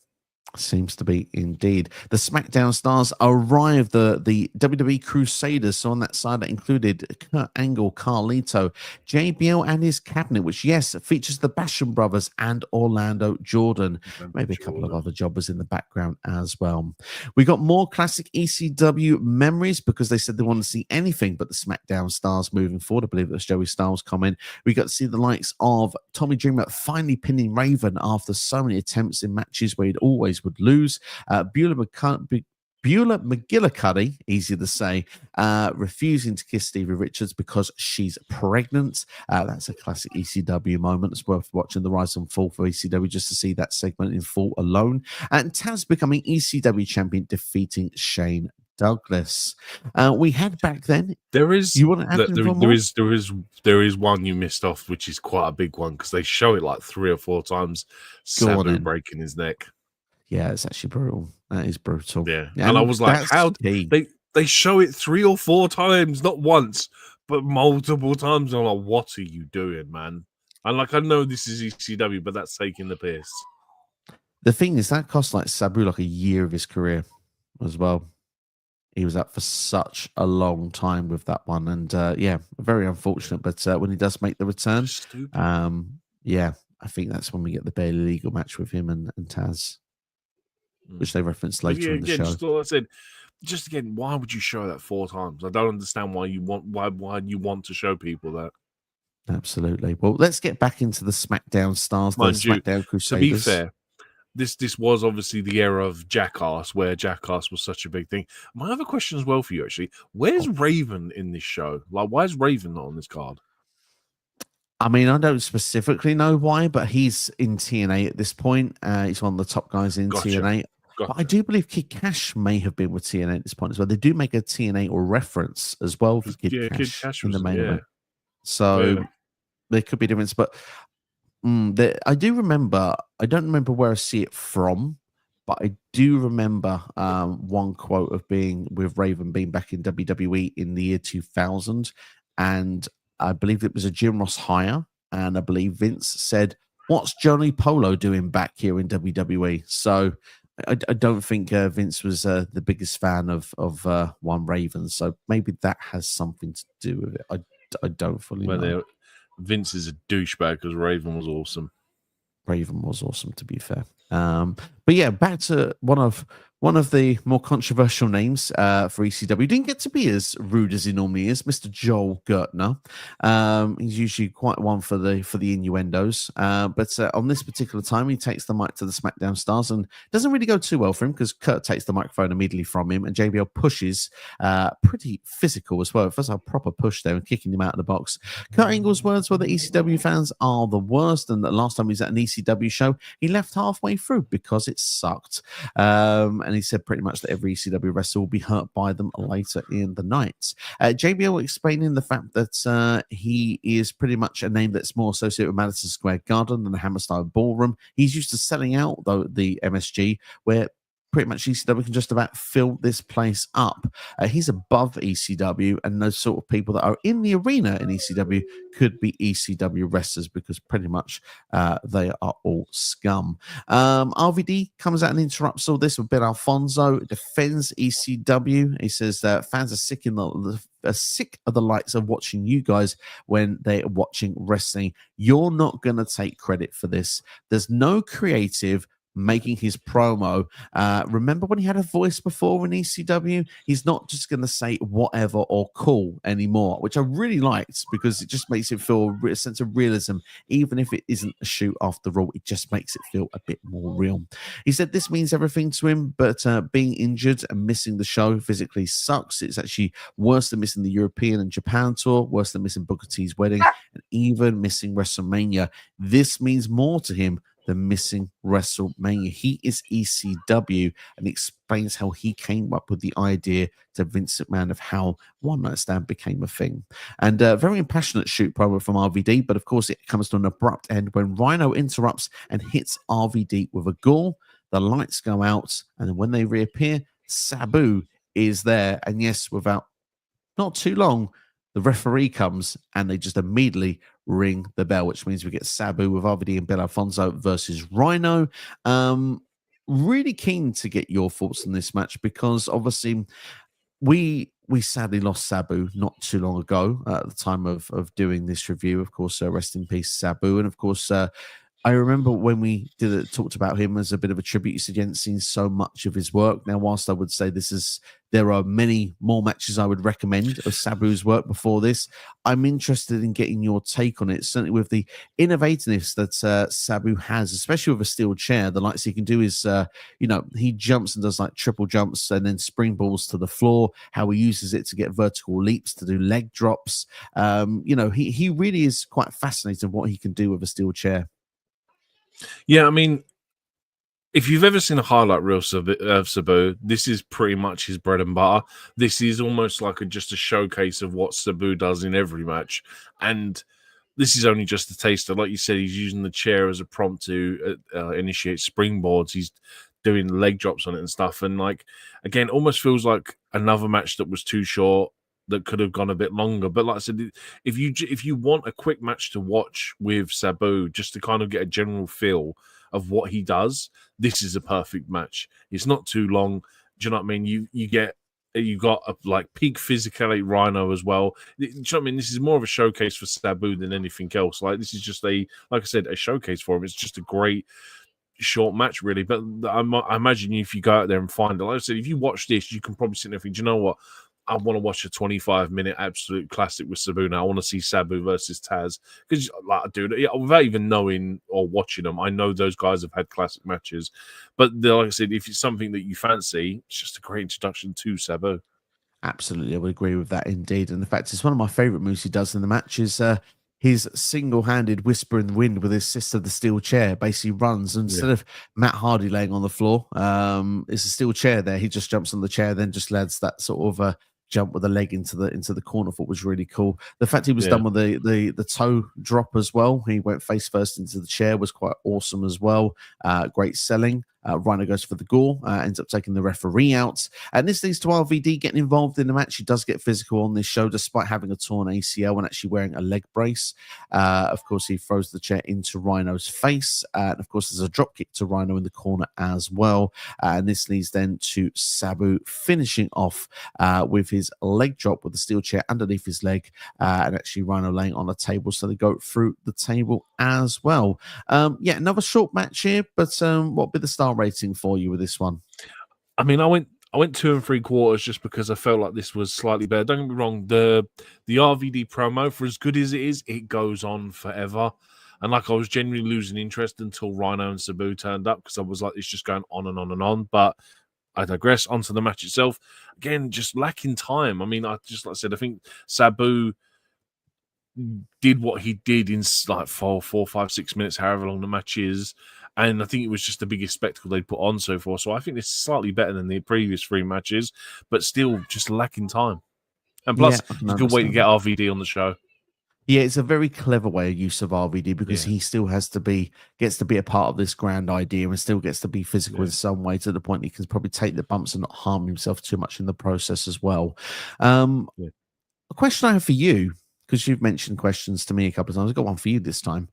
Seems to be indeed. The SmackDown stars arrived, the WWE Crusaders. So on that side, that included Kurt Angle, Carlito, JBL and his cabinet, which, yes, features the Basham brothers and Orlando Jordan. Maybe a couple of other jobbers in the background as well. We got more classic ECW memories because they said they wanted to see anything but the SmackDown stars moving forward. I believe it was Joey Styles comment. We got to see the likes of Tommy Dreamer finally pinning Raven after so many attempts in matches where he'd always would lose. Beulah McGillicuddy, easy to say, refusing to kiss Stevie Richards because she's pregnant. That's a classic ECW moment. It's worth watching the rise and fall for ECW just to see that segment in full alone. And Taz becoming ECW champion, defeating Shane Douglas. We had back then. There is you want to add there is one you missed off, which is quite a big one because they show it like 3 or 4 times. Sabu breaking his neck. Yeah, it's actually brutal. That is brutal. Yeah, and I was like, how they show it 3 or 4 times, not once, but multiple times. I'm like, what are you doing, man? And like, I know this is ECW, but that's taking the piss. The thing is, that cost like Sabu like a year of his career as well. He was out for such a long time with that one, and yeah, very unfortunate. But when he does make the return, yeah, I think that's when we get the barely legal match with him and Taz, which they referenced later in the show. Just, I said, just again, why would you show that 4 times? I don't understand why you want to show people that. Absolutely. Well, let's get back into the SmackDown stars, the SmackDown Crusaders. To be fair, this was obviously the era of Jackass, where Jackass was such a big thing. My other question as well for you, actually, where's Raven in this show? Like, why is Raven not on this card? I mean, I don't specifically know why, but he's in TNA at this point. He's one of the top guys in TNA. But I do believe Kid Cash may have been with TNA at this point as well. They do make a TNA or reference as well for Kid Cash in the main event. So there could be a difference. But I do remember, I don't remember where I see it from, but I do remember one quote of being with Raven being back in WWE in the year 2000. And I believe it was a Jim Ross hire. And I believe Vince said, "What's Johnny Polo doing back here in WWE?" So I don't think Vince was the biggest fan of one Raven. So maybe that has something to do with it. I don't fully know. Vince is a douchebag because Raven was awesome. Raven was awesome, to be fair. But yeah, back to one of the more controversial names for ECW. Didn't get to be as rude as he normally is, Mr. Joel Gertner. He's usually quite one for the innuendos. But on this particular time, he takes the mic to the SmackDown stars and doesn't really go too well for him because Kurt takes the microphone immediately from him and JBL pushes pretty physical as well. First, a proper push there and kicking him out of the box. Kurt Angle's words were that ECW fans are the worst, and the last time he was at an ECW show, he left halfway through because it sucked. And he said pretty much that every ECW wrestler will be hurt by them later in the night. JBL explaining the fact that he is pretty much a name that's more associated with Madison Square Garden than the Hammerstein Ballroom. He's used to selling out, though, the MSG, where pretty much ECW can just about fill this place up. He's above ECW, and those sort of people that are in the arena in ECW could be ECW wrestlers because pretty much they are all scum. RVD comes out and interrupts all this with Ben Alfonso, defends ECW. He says that fans are sick of the likes of watching you guys when they're watching wrestling. You're not going to take credit for this. There's no creative making his promo. Remember when he had a voice before in ECW? He's not just going to say whatever or cool anymore, which I really liked because it just makes it feel a sense of realism. Even if it isn't a shoot after all, it just makes it feel a bit more real. He said this means everything to him, but being injured and missing the show physically sucks. It's actually worse than missing the European and Japan tour, worse than missing Booker T's wedding, and even missing WrestleMania. This means more to him than missing WrestleMania. He is ECW and explains how he came up with the idea to Vince McMahon of how One Night Stand became a thing. And a very impassionate shoot promo from RVD, but of course it comes to an abrupt end when Rhino interrupts and hits RVD with a ghoul. The lights go out, and then when they reappear, Sabu is there. And yes, without not too long, the referee comes and they just immediately ring the bell, which means we get Sabu with RVD and Bill Alfonso versus Rhino. really keen to get your thoughts on this match because obviously we sadly lost Sabu not too long ago at the time of doing this review. Of course, rest in peace, Sabu, and of course. I remember when we talked about him as a bit of a tribute. You said you hadn't seen so much of his work. Now, whilst I would say there are many more matches I would recommend of Sabu's work before this, I'm interested in getting your take on it. Certainly with the innovativeness that Sabu has, especially with a steel chair. The likes he can do is, he jumps and does like triple jumps and then springballs to the floor. How he uses it to get vertical leaps, to do leg drops. He really is quite fascinating what he can do with a steel chair. Yeah, I mean, if you've ever seen a highlight reel of Sabu, this is pretty much his bread and butter. This is almost like just a showcase of what Sabu does in every match. And this is only just a taster. Like you said, he's using the chair as a prompt to initiate springboards. He's doing leg drops on it and stuff. And again, almost feels like another match that was too short, that could have gone a bit longer. But like I said, if you want a quick match to watch with Sabu, just to kind of get a general feel of what he does, this is a perfect match. It's not too long. Do you know what I mean? You got a peak physicality Rhino as well. Do you know what I mean? This is more of a showcase for Sabu than anything else. This is just like I said, a showcase for him. It's just a great short match, really. But I imagine if you go out there and find it, like I said, if you watch this, you can probably sit there and think, do you know what? I want to watch a 25-minute absolute classic with Sabu now. I want to see Sabu versus Taz. Because, without even knowing or watching them, I know those guys have had classic matches. But, like I said, if it's something that you fancy, it's just a great introduction to Sabu. Absolutely, I would agree with that indeed. And the fact it's one of my favorite moves he does in the match is his single-handed whisper in the wind with his sister, the steel chair, basically runs. And instead of Matt Hardy laying on the floor, it's a steel chair there. He just jumps on the chair, then just lands that sort of jump with a leg into the corner. I thought was really cool. The fact he was done with the toe drop as well. He went face first into the chair was quite awesome as well. Great selling. Rhino goes for the gore, ends up taking the referee out. And this leads to RVD getting involved in the match. He does get physical on this show, despite having a torn ACL and actually wearing a leg brace. Of course, he throws the chair into Rhino's face. And of course, there's a drop kick to Rhino in the corner as well. And this leads then to Sabu finishing off with his leg drop with the steel chair underneath his leg. And actually Rhino laying on a table. So they go through the table as well. Another short match here, but what would be the star rating for you with this one? I mean, I went 2 3/4 just because I felt like this was slightly better. Don't get me wrong, the RVD promo, for as good as it is, it goes on forever. And I was genuinely losing interest until Rhino and Sabu turned up, because I was like, it's just going on and on and on. But I digress. Onto the match itself. Again, just lacking time. I mean, like I said, I think Sabu did what he did in 4, 5, 6 minutes, however long the match is. And I think it was just the biggest spectacle they put on so far. So I think this is slightly better than the previous 3 matches, but still just lacking time. And plus, it's a good way to get RVD on the show. Yeah, it's a very clever way of use of RVD, because he still gets to be a part of this grand idea and still gets to be physical in some way, to the point he can probably take the bumps and not harm himself too much in the process as well. A question I have for you, because you've mentioned questions to me a couple of times. I've got one for you this time.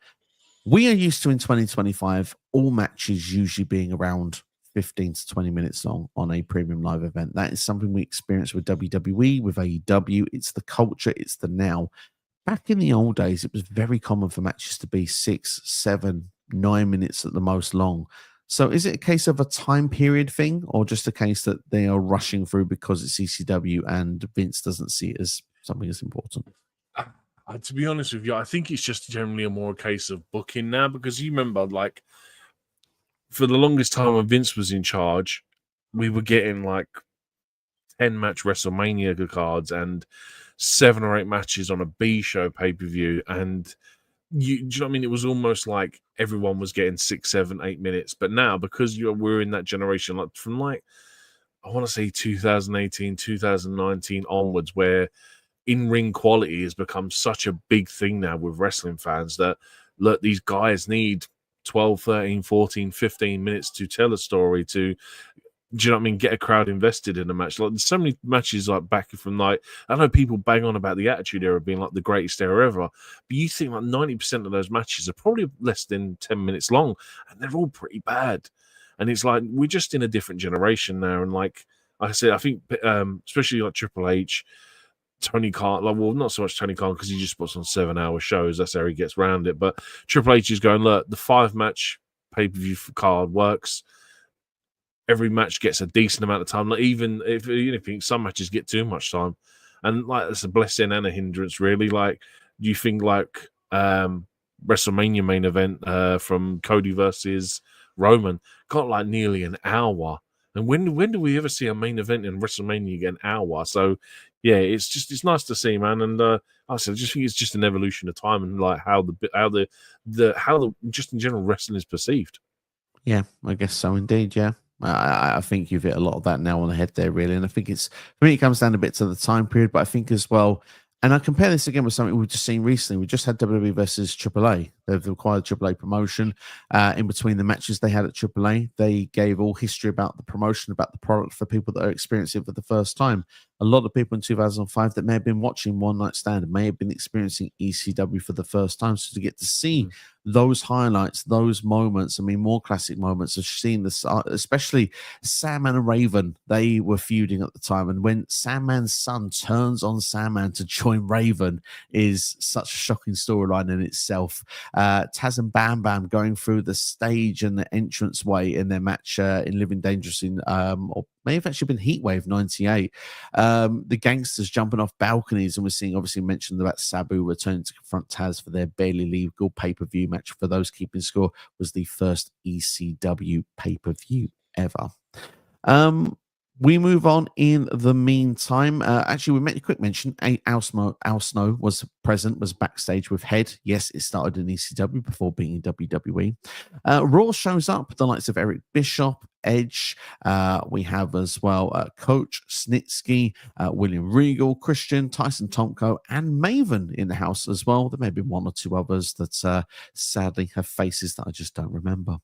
We are used to, in 2025, all matches usually being around 15 to 20 minutes long on a premium live event. That is something we experience with WWE, with AEW. It's the culture, it's the now. Back in the old days, it was very common for matches to be 6, 7, 9 minutes at the most long. So is it a case of a time period thing, or just a case that they are rushing through because it's ECW and Vince doesn't see it as something as important? To be honest with you, I think it's just generally a case of booking now, because you remember, for the longest time when Vince was in charge, we were getting 10-match WrestleMania cards and 7 or 8 matches on a B show pay-per-view. And do you know what I mean? It was almost like everyone was getting 6, 7, 8 minutes. But now, because we're in that generation, from I want to say 2018, 2019 onwards, where in-ring quality has become such a big thing now with wrestling fans, that look, these guys need 12, 13, 14, 15 minutes to tell a story, to, do you know what I mean, get a crowd invested in a match. There's so many matches back from I know people bang on about the Attitude Era being the greatest era ever, but you think 90% of those matches are probably less than 10 minutes long, and they're all pretty bad. and it's like we're just in a different generation now. And like I said, I think especially like Triple H, Tony Khan, like, well, not so much Tony Khan because he just puts on 7-hour shows. That's how he gets around it. But Triple H is going, look, the 5-match pay-per-view card works. Every match gets a decent amount of time. Like even if you think some matches get too much time, and like it's a blessing and a hindrance, really. Like, do you think like WrestleMania main event from Cody versus Roman got like nearly an hour? And when do we ever see a main event in WrestleMania get an hour? So yeah, it's nice to see, man. And I just think it's just an evolution of time and like how the just in general wrestling is perceived. Yeah, I guess so indeed. Yeah. I think you've hit a lot of that now on the head there, really. And I think for me, it comes down a bit to the time period, but I think as well, and I compare this again with something we've just seen recently. We just had WWE versus AAA. They've acquired AAA promotion. In between the matches they had at AAA, they gave all history about the promotion, about the product for people that are experiencing it for the first time. A lot of people in 2005 that may have been watching One Night Stand may have been experiencing ECW for the first time. So to get to see those highlights, those moments, I mean, more classic moments of seeing this, especially Sandman and Raven, they were feuding at the time. And when Sandman's son turns on Sandman to join Raven is such a shocking storyline in itself. Taz and Bam Bam going through the stage and the entrance way in their match in Living Dangerous or may have actually been Heatwave 98. The Gangsters jumping off balconies, and we're seeing obviously mentioned about Sabu returning to confront Taz for their barely legal pay-per-view match. For those keeping score, was the first ECW pay-per-view ever. We move on in the meantime. Actually, we made a quick mention. Al Snow was present, was backstage with Head. Yes, it started in ECW before being in WWE. Raw shows up, the likes of Eric Bischoff, Edge. We have as well Coach Snitsky, William Regal, Christian, Tyson Tomko, and Maven in the house as well. There may be one or two others that sadly have faces that I just don't remember.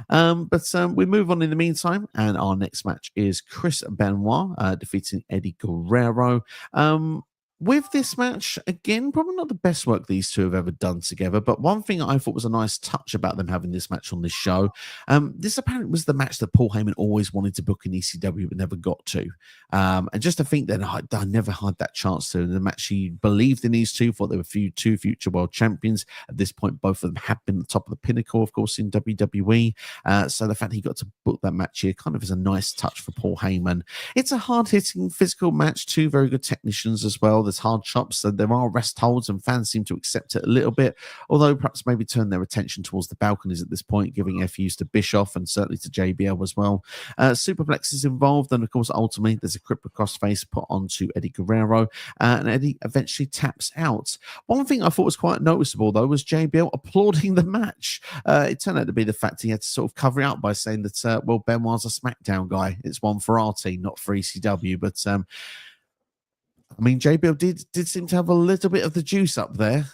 But we move on in the meantime, and our next match is Chris Benoit defeating Eddie Guerrero. With this match, again, probably not the best work these two have ever done together, but one thing I thought was a nice touch about them having this match on this show, this apparently was the match that Paul Heyman always wanted to book in ECW but never got to. And just to think that I never had that chance to. The match, he believed in these two, thought they were two future world champions. At this point, both of them have been at the top of the pinnacle, of course, in WWE. So the fact he got to book that match here kind of is a nice touch for Paul Heyman. It's a hard-hitting physical match, two very good technicians as well. There's hard chops, and there are rest holds, and fans seem to accept it a little bit, although perhaps maybe turn their attention towards the balconies at this point, giving FUs to Bischoff and certainly to JBL as well. Superplex is involved, and of course, ultimately, there's a crippler crossface put onto Eddie Guerrero, and Eddie eventually taps out. One thing I thought was quite noticeable, though, was JBL applauding the match. It turned out to be the fact he had to sort of cover it up by saying that, well, Benoit's a SmackDown guy. It's one for our team, not for ECW, but I mean, JBL did seem to have a little bit of the juice up there.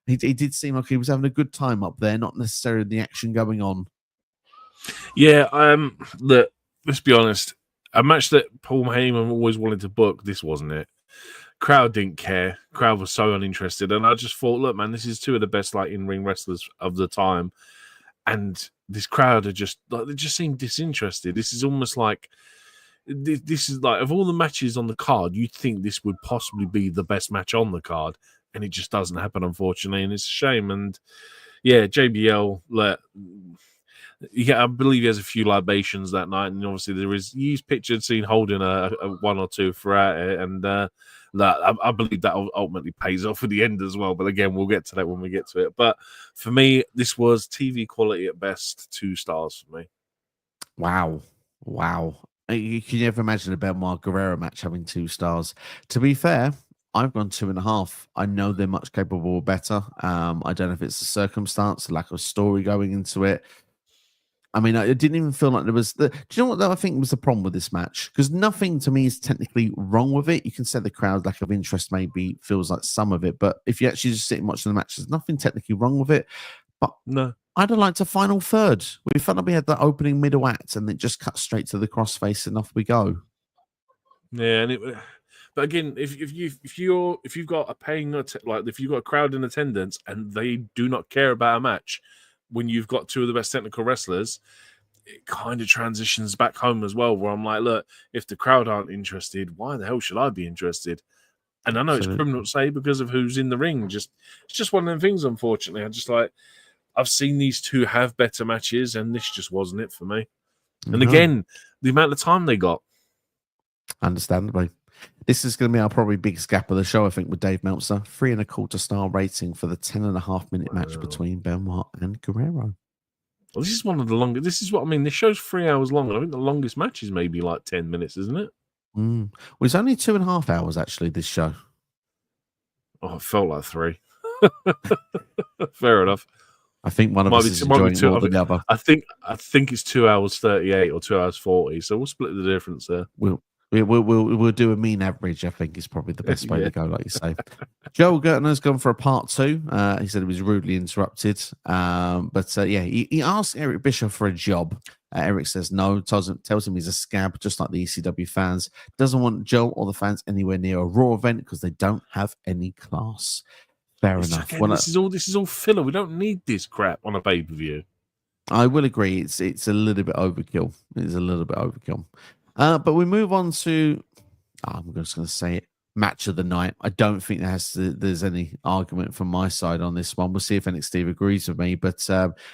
He did seem like he was having a good time up there, not necessarily the action going on. Yeah, look, let's be honest. A match that Paul Heyman always wanted to book, this wasn't it. Crowd didn't care. Crowd was so uninterested. And I just thought, look, man, this is two of the best like in-ring wrestlers of the time. And this crowd are just like, they just seem disinterested. This is almost like, this is like, of all the matches on the card, you'd think this would possibly be the best match on the card, and it just doesn't happen, unfortunately, and it's a shame. And yeah, JBL, I believe he has a few libations that night, and obviously he's pictured seen holding a one or two throughout it, and I believe that ultimately pays off at the end as well. But again, we'll get to that when we get to it. But for me, this was TV quality at best, 2 stars for me. Wow. You can never imagine a Benoit Guerrero match having 2 stars. To be fair, I've gone 2.5. I know they're much capable of better. I don't know if it's the circumstance, the lack of story going into it. I mean, I didn't even feel like there was do you know what I think was the problem with this match? Because nothing to me is technically wrong with it. You can say the crowd's lack of interest maybe feels like some of it, but if you actually just sit and watch the match, there's nothing technically wrong with it. But no. I'd have liked a final third. We felt like we had the opening middle act, and it just cut straight to the crossface, and off we go. Yeah, but again, if you've got a paying if you've got a crowd in attendance and they do not care about a match, when you've got two of the best technical wrestlers, it kind of transitions back home as well, where I'm like, look, if the crowd aren't interested, why the hell should I be interested? And I know it's criminal to say because of who's in the ring. It's just one of them things, unfortunately. I've seen these two have better matches, and this just wasn't it for me. And again, the amount of time they got. Understandably. This is going to be our probably biggest gap of the show, I think, with Dave Meltzer. 3.25-star rating for the 10.5-minute match between Benoit and Guerrero. Well, this is one of the longest. This is what I mean. This show's 3 hours long. I think the longest match is maybe like 10 minutes, isn't it? Well, it's only 2.5 hours, actually, this show. Oh, it felt like 3. Fair enough. I think one of us is enjoying it more than the other. I think it's 2 hours 38 or 2 hours 40. So we'll split the difference there. We'll do a mean average, I think, is probably the best way to go, like you say. Joel Gertner's gone for a part 2. He said he was rudely interrupted. He asked Eric Bischoff for a job. Eric says no, tells him he's a scab, just like the ECW fans. Doesn't want Joel or the fans anywhere near a Raw event because they don't have any class. Fair enough. Again, this is all filler. We don't need this crap on a pay-per-view. I will agree. It's a little bit overkill. It's a little bit overkill. But we move on to, I'm just going to say it, match of the night. I don't think there's any argument from my side on this one. We'll see if NXT agrees with me. But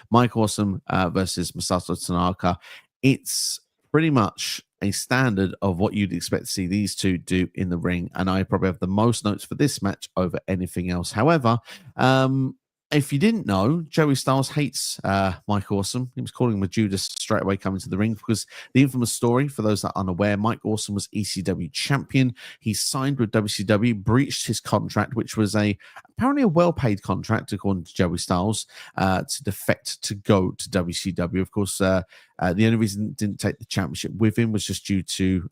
Mike Awesome versus Masato Tanaka, it's pretty much a standard of what you'd expect to see these two do in the ring. And I probably have the most notes for this match over anything else. However, if you didn't know, Joey Styles hates Mike Awesome. He was calling him a Judas straight away coming to the ring because the infamous story, for those that are unaware, Mike Awesome was ECW champion. He signed with WCW, breached his contract, which was apparently a well-paid contract, according to Joey Styles, to defect to go to WCW. Of course, the only reason he didn't take the championship with him was just due to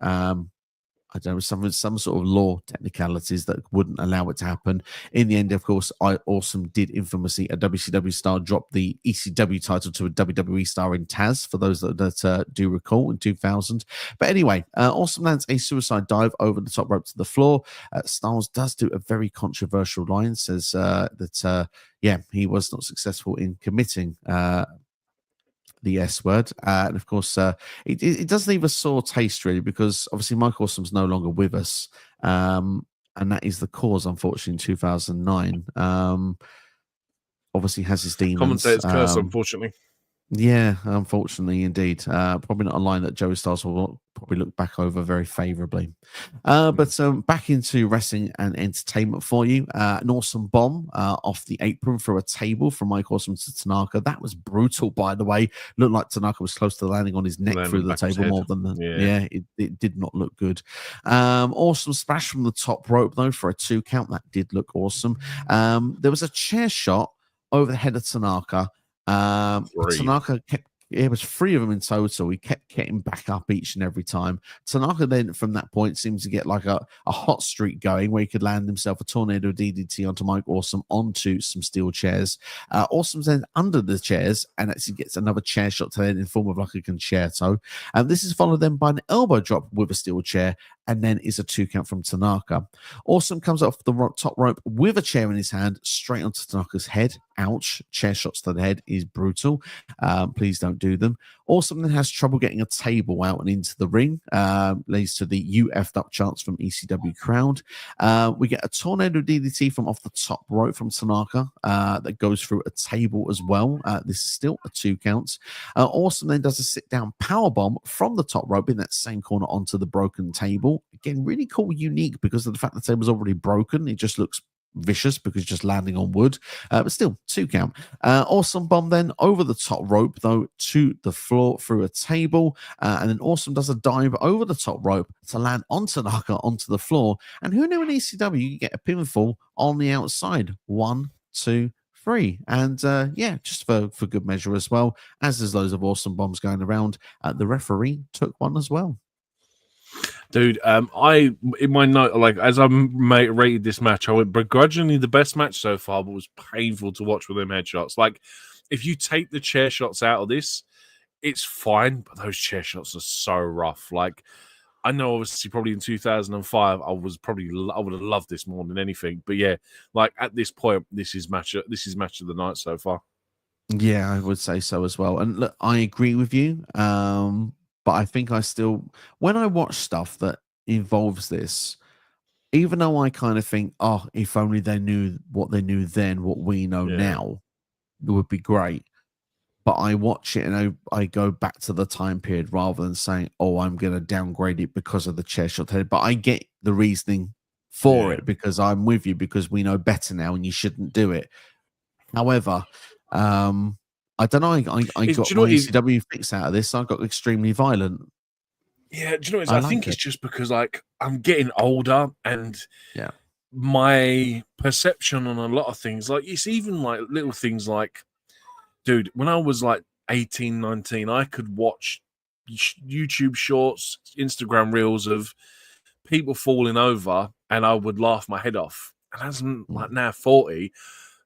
I don't know, some sort of law technicalities that wouldn't allow it to happen. In the end, of course, Awesome did infamously, a WCW star, drop the ECW title to a WWE star in Taz, for those that do recall, in 2000. But anyway, Awesome lands a suicide dive over the top rope to the floor. Styles does do a very controversial line, says that he was not successful in committing the S word. And of course, it does leave a sore taste, really, because obviously Mike Awesome's no longer with us. And that is the cause, unfortunately, in 2009. Obviously has his demons. Commentator's curse, unfortunately. Yeah, unfortunately, indeed. Probably not a line that Joey Styles will probably look back over very favorably. But back into wrestling and entertainment for you. An awesome bomb off the apron through a table from Mike Awesome to Tanaka. That was brutal, by the way. Looked like Tanaka was close to landing on his neck through the table more than that. Yeah, it did not look good. Awesome splash from the top rope, though, for a 2 count. That did look awesome. There was a chair shot over the head of Tanaka. Tanaka kept, it was 3 of them in total. He kept getting back up each and every time. Tanaka then, from that point, seems to get like a hot streak going where he could land himself a tornado DDT onto Mike Awesome onto some steel chairs. Awesome's then under the chairs and actually gets another chair shot to then in form of like a concerto. This is followed then by an elbow drop with a steel chair, and then is a 2 count from Tanaka. Awesome comes off the top rope with a chair in his hand, straight onto Tanaka's head. Ouch. Chair shots to the head is brutal. Please don't do them. Awesome then has trouble getting a table out and into the ring. Leads to the "you effed up" chants from ECW crowd. We get a tornado DDT from off the top rope from Tanaka that goes through a table as well. This is still a 2 count. Awesome then does a sit-down powerbomb from the top rope in that same corner onto the broken table. Again, really cool, unique, because of the fact the table's already broken. It just looks vicious because just landing on wood, but still 2 count. Awesome bomb then over the top rope, though, to the floor through a table, and then Awesome does a dive over the top rope to land on Tanaka onto the floor. And who knew in ECW you get a pinfall on the outside? 1, 2, 3. And just for good measure as well, as there's loads of awesome bombs going around, the referee took one as well. Dude, I, in my note, like, as I rated this match, I went begrudgingly the best match so far, but was painful to watch with them headshots. Like, if you take the chair shots out of this, it's fine, but those chair shots are so rough. Like, I know, obviously, probably in 2005, I would have loved this more than anything. But yeah, like, at this point, this is match of the night so far. Yeah, I would say so as well. And look, I agree with you. But I think I still, when I watch stuff that involves this, even though I kind of think, oh, if only they knew what they knew then, what we know Yeah, now, it would be great. But I watch it and I go back to the time period rather than saying, oh, I'm going to downgrade it because of the chair shot head. But I get the reasoning for yeah. it because I'm with you because we know better now and you shouldn't do it. However, I don't know. I Do got you know my what it is? ECW fix out of this. I got extremely violent. Yeah, do you know what it is? I I think like it's it. just because like I'm getting older and Yeah. my perception on a lot of things, like it's even like little things like, dude, when I was like 18, 19, I could watch YouTube shorts, Instagram reels of people falling over and I would laugh my head off. And as I'm like now 40,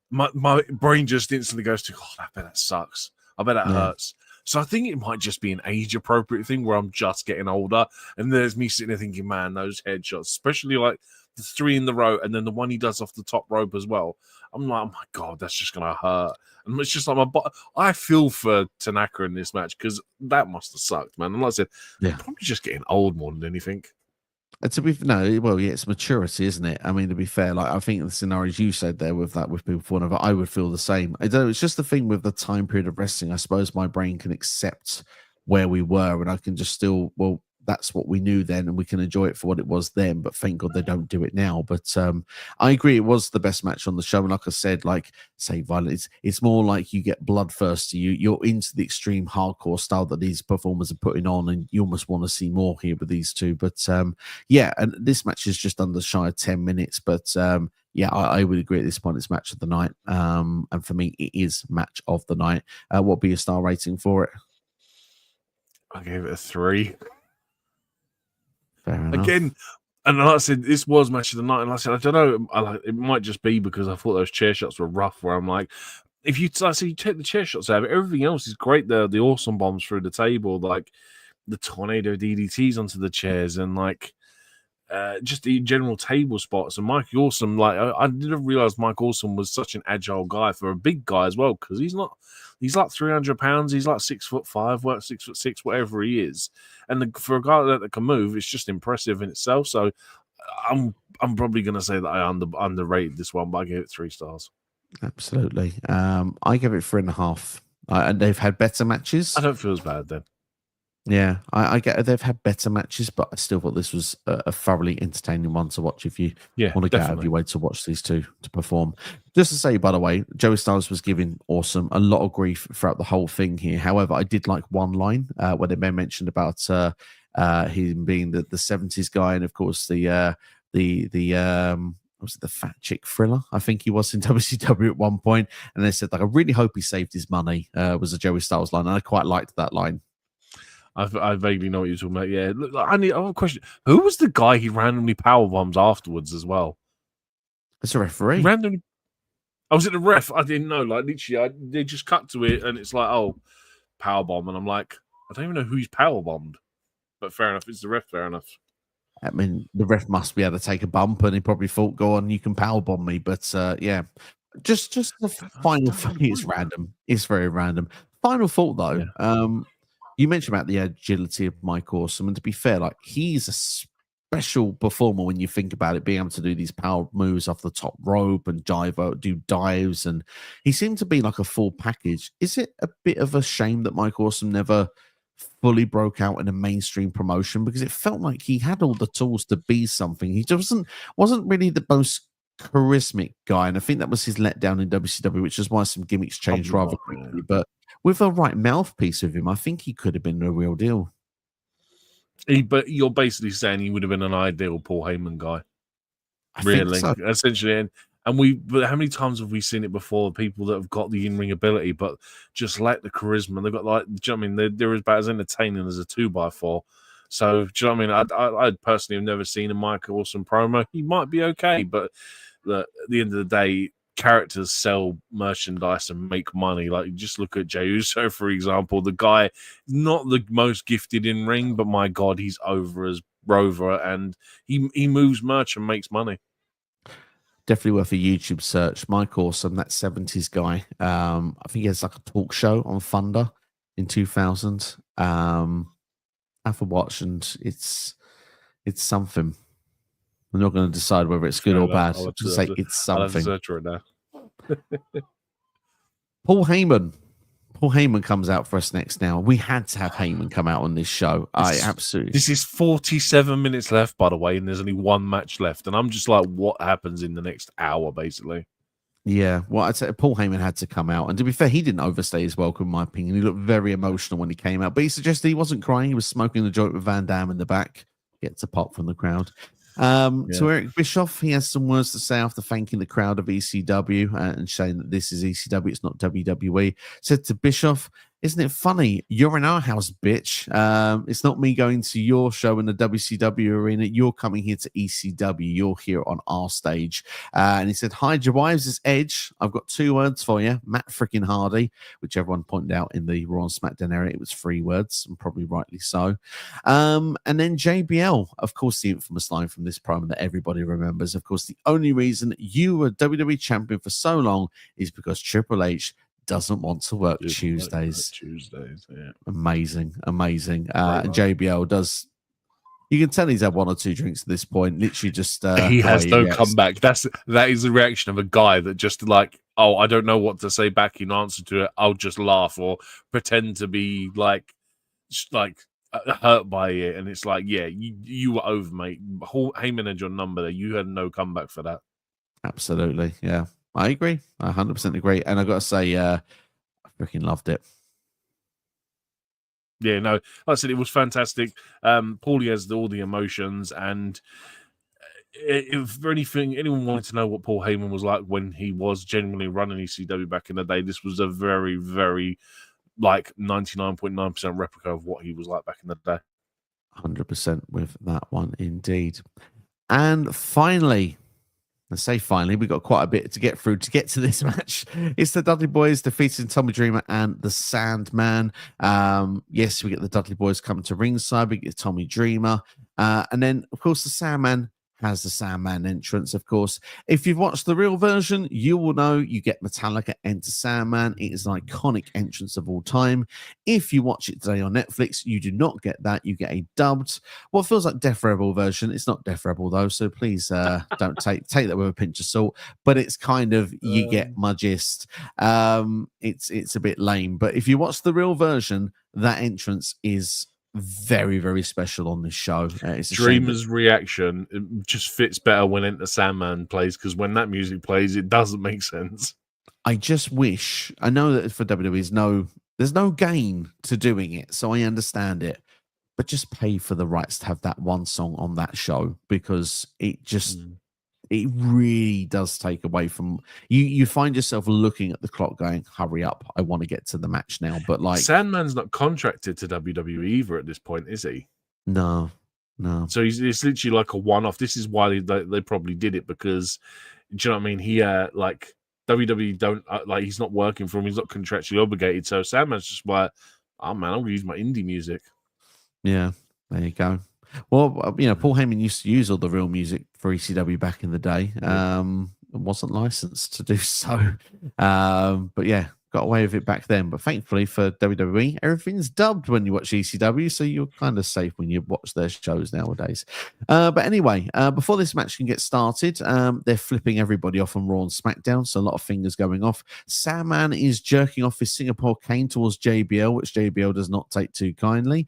my brain just instantly goes to, oh, I bet that sucks. I bet that Yeah. hurts. So I think it might just be an age appropriate thing where I'm just getting older. And there's me sitting there thinking, man, those headshots, especially like the 3 in the row and then the one he does off the top rope as well. I'm like, oh my God, that's just going to hurt. And it's just like I feel for Tanaka in this match because that must have sucked, man. And like I said, Yeah. I'm probably just getting old more than anything. To be no, well, yeah, it's maturity, isn't it? I mean, to be fair, like I think the scenarios you said there with that with people falling over, I would feel the same. I don't know. It's just the thing with the time period of wrestling. I suppose my brain can accept where we were, and I can just still, well, that's what we knew then, and we can enjoy it for what it was then. But thank God they don't do it now. But I agree, it was the best match on the show, and like I said, like say violent, it's more like you get bloodthirsty. You're into the extreme hardcore style that these performers are putting on, and you almost want to see more here with these two. But yeah, and this match is just under shy of 10 minutes, but yeah, I would agree at this point it's match of the night. And for me, it is match of the night. What would be your star rating for it? I gave it a 3. Fair enough. Again, and like I said, this was match of the night. And like I said, I don't know. It might just be because I thought those chair shots were rough. Where I'm like, if you, like I said, you take the chair shots out of it, everything else is great. The awesome bombs through the table, like the tornado DDTs onto the chairs, and like just the general table spots. And Mike Awesome, like I didn't realize Mike Awesome was such an agile guy for a big guy as well, because he's not. He's like 300 pounds. He's like 6'5", 6'6", whatever he is. And for a guy that can move, it's just impressive in itself. So I'm probably going to say that I underrated this one, but I gave it 3 stars. Absolutely. I give it 3.5. And they've had better matches. I don't feel as bad then. Yeah, I get they've had better matches, but I still thought this was a thoroughly entertaining one to watch if you want to get out of your way to watch these two to perform. Just to say, by the way, Joey Styles was giving Awesome a lot of grief throughout the whole thing here. However, I did like one line where they mentioned about him being the 70s guy, and of course the was it the fat chick Thriller? I think he was in WCW at one point, and they said like, I really hope he saved his money. Was a Joey Styles line, and I quite liked that line. I vaguely know what you're talking about. Yeah, look, I have a question. Who was the guy he randomly power bombs afterwards as well? It's a referee. Randomly. I was it the ref? I didn't know. Like literally, they just cut to it, and it's like, oh, power bomb, and I'm like, I don't even know who's power bombed. But fair enough, it's the ref. Fair enough. I mean, the ref must be able to take a bump, and he probably thought, "Go on, you can power bomb me." But yeah, just the final thing is random. It's very random. Final thought though. Yeah. You mentioned about the agility of Mike Awesome, and to be fair, like he's a special performer when you think about it, being able to do these power moves off the top rope and do dives, and he seemed to be like a full package. Is it a bit of a shame that Mike Awesome never fully broke out in a mainstream promotion, because it felt like he had all the tools to be something? He just wasn't really the most charismatic guy, and I think that was his letdown in WCW, which is why some gimmicks changed rather quickly. But with a right mouthpiece of him, I think he could have been the real deal. But you're basically saying he would have been an ideal Paul Heyman guy, Really, so. Essentially. But how many times have we seen it before? People that have got the in-ring ability, but just lack the charisma. They've got like, do you know what I mean? They're about as entertaining as a 2x4. So, do you know what I mean? I personally have never seen a Mike Awesome promo. He might be okay, but at the end of the day, characters sell merchandise and make money. Like, just look at Jey Uso, for example. The guy, not the most gifted in ring, but my God, he's over as Rover, and he moves merch and makes money. definitely worth a YouTube search. Mike Awesome, that 70s guy. I think he has like a talk show on Thunder in 2000. Have a watch, and it's something. I'm not going to decide whether it's good or bad. I'll Just say it's I'll have to something. search for it now. Paul Heyman. Paul Heyman comes out for us next now. We had to have Heyman come out on this show. Absolutely. This is 47 minutes left, by the way, and there's only one match left. And I'm just like, what happens in the next hour, basically? Yeah, well, I'd say Paul Heyman had to come out. And to be fair, he didn't overstay his welcome, in my opinion. He looked very emotional when he came out. But he suggested he wasn't crying. He was smoking the joint with Van Damme in the back. Gets a pop from the crowd. To Eric Bischoff, he has some words to say after thanking the crowd of ECW and saying that this is ECW, it's not WWE. Said to Bischoff, "Isn't it funny? You're in our house, bitch. It's not me going to your show in the WCW arena. You're coming here to ECW. You're here on our stage." And he said, "Hide your wives as Edge. I've got 2 words for you. Matt freaking Hardy," which everyone pointed out in the Raw and SmackDown area. It was 3 words, and probably rightly so. And then JBL, of course, the infamous line from this promo that everybody remembers. Of course, the only reason you were WWE champion for so long is because Triple H doesn't want to work Tuesdays. Yeah. Amazing. And JBL does. You can tell he's had 1 or 2 drinks at this point. Literally, just he has no comeback. That is the reaction of a guy that just like, oh, I don't know what to say back in answer to it. I'll just laugh or pretend to be like hurt by it. And it's like, yeah, you were over, mate. Heyman had your number there. You had no comeback for that. Absolutely, yeah. I agree. I 100% agree. And I got to say, I freaking loved it. Yeah, no, like I said, it was fantastic. Paulie has all the emotions, and if anyone wanted to know what Paul Heyman was like when he was genuinely running ECW back in the day, this was a very, very like 99.9% replica of what he was like back in the day. 100% with that one, indeed. And finally, I say finally, we got quite a bit to get through to get to this match. It's the Dudley Boys defeating Tommy Dreamer and the Sandman. Yes, we get the Dudley Boys coming to ringside. We get Tommy Dreamer. And then, of course, the Sandman has the Sandman entrance, of course. If you've watched the real version, you will know you get Metallica enter Sandman. It is an iconic entrance of all time. If you watch it today on Netflix, you do not get that. You get a dubbed, what feels like Death Rebel version. It's not Death Rebel, though, so please don't take that with a pinch of salt. But it's kind of, you get my gist. It's a bit lame. But if you watch the real version, that entrance is very, very special on this show. It's Dreamer's reaction just fits better when Enter Sandman plays, because when that music plays, it doesn't make sense. I just wish, I know that for WWE, there's no gain to doing it, so I understand it, but just pay for the rights to have that one song on that show, because it just it really does take away from you find yourself looking at the clock going, hurry up, I want to get to the match now. But like, Sandman's not contracted to WWE either at this point, is he? No. So it's literally like a one-off. This is why they probably did it, because, do you know what I mean? He like WWE don't like, he's not working for him, he's not contractually obligated. So Sandman's just like, oh man, I'm gonna use my indie music. Yeah, there you go. Well, Paul Heyman used to use all the real music for ECW back in the day. Wasn't licensed to do so. But yeah, got away with it back then. But thankfully for WWE, everything's dubbed when you watch ECW, so you're kind of safe when you watch their shows nowadays. But anyway, before this match can get started, they're flipping everybody off on Raw and SmackDown, so a lot of fingers going off. Sandman is jerking off his Singapore cane towards JBL, which JBL does not take too kindly.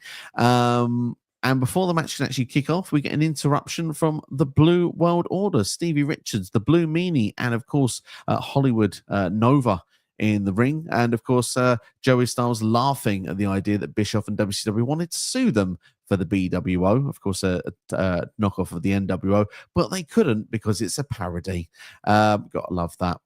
And before the match can actually kick off, we get an interruption from the Blue World Order, Stevie Richards, the Blue Meanie, and of course, Hollywood Nova in the ring. And of course, Joey Styles laughing at the idea that Bischoff and WCW wanted to sue them for the BWO, of course, a knockoff of the NWO, but they couldn't because it's a parody. Gotta love that.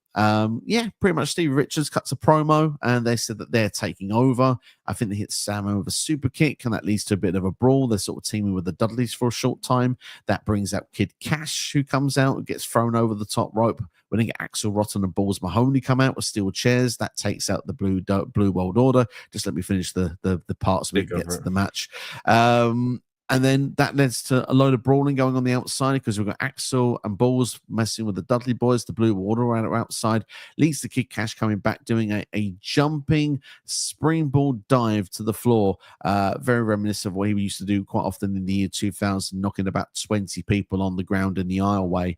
Pretty much Stevie Richards cuts a promo and they said that they're taking over. I think they hit Sandman with a super kick, and that leads to a bit of a brawl. They're sort of teaming with the Dudleys for a short time. That brings out Kid Cash, who comes out and gets thrown over the top rope. When they get Axel Rotten and Balls Mahoney come out with steel chairs, that takes out the Blue World Order. Just let me finish the part so we can get to the match. And And then that leads to a load of brawling going on the outside because we've got Axel and Balls messing with the Dudley boys, the Blue Water around outside. Leads to Kid Cash coming back, doing a jumping springboard dive to the floor. Very reminiscent of what he used to do quite often in the year 2000, knocking about 20 people on the ground in the aisleway.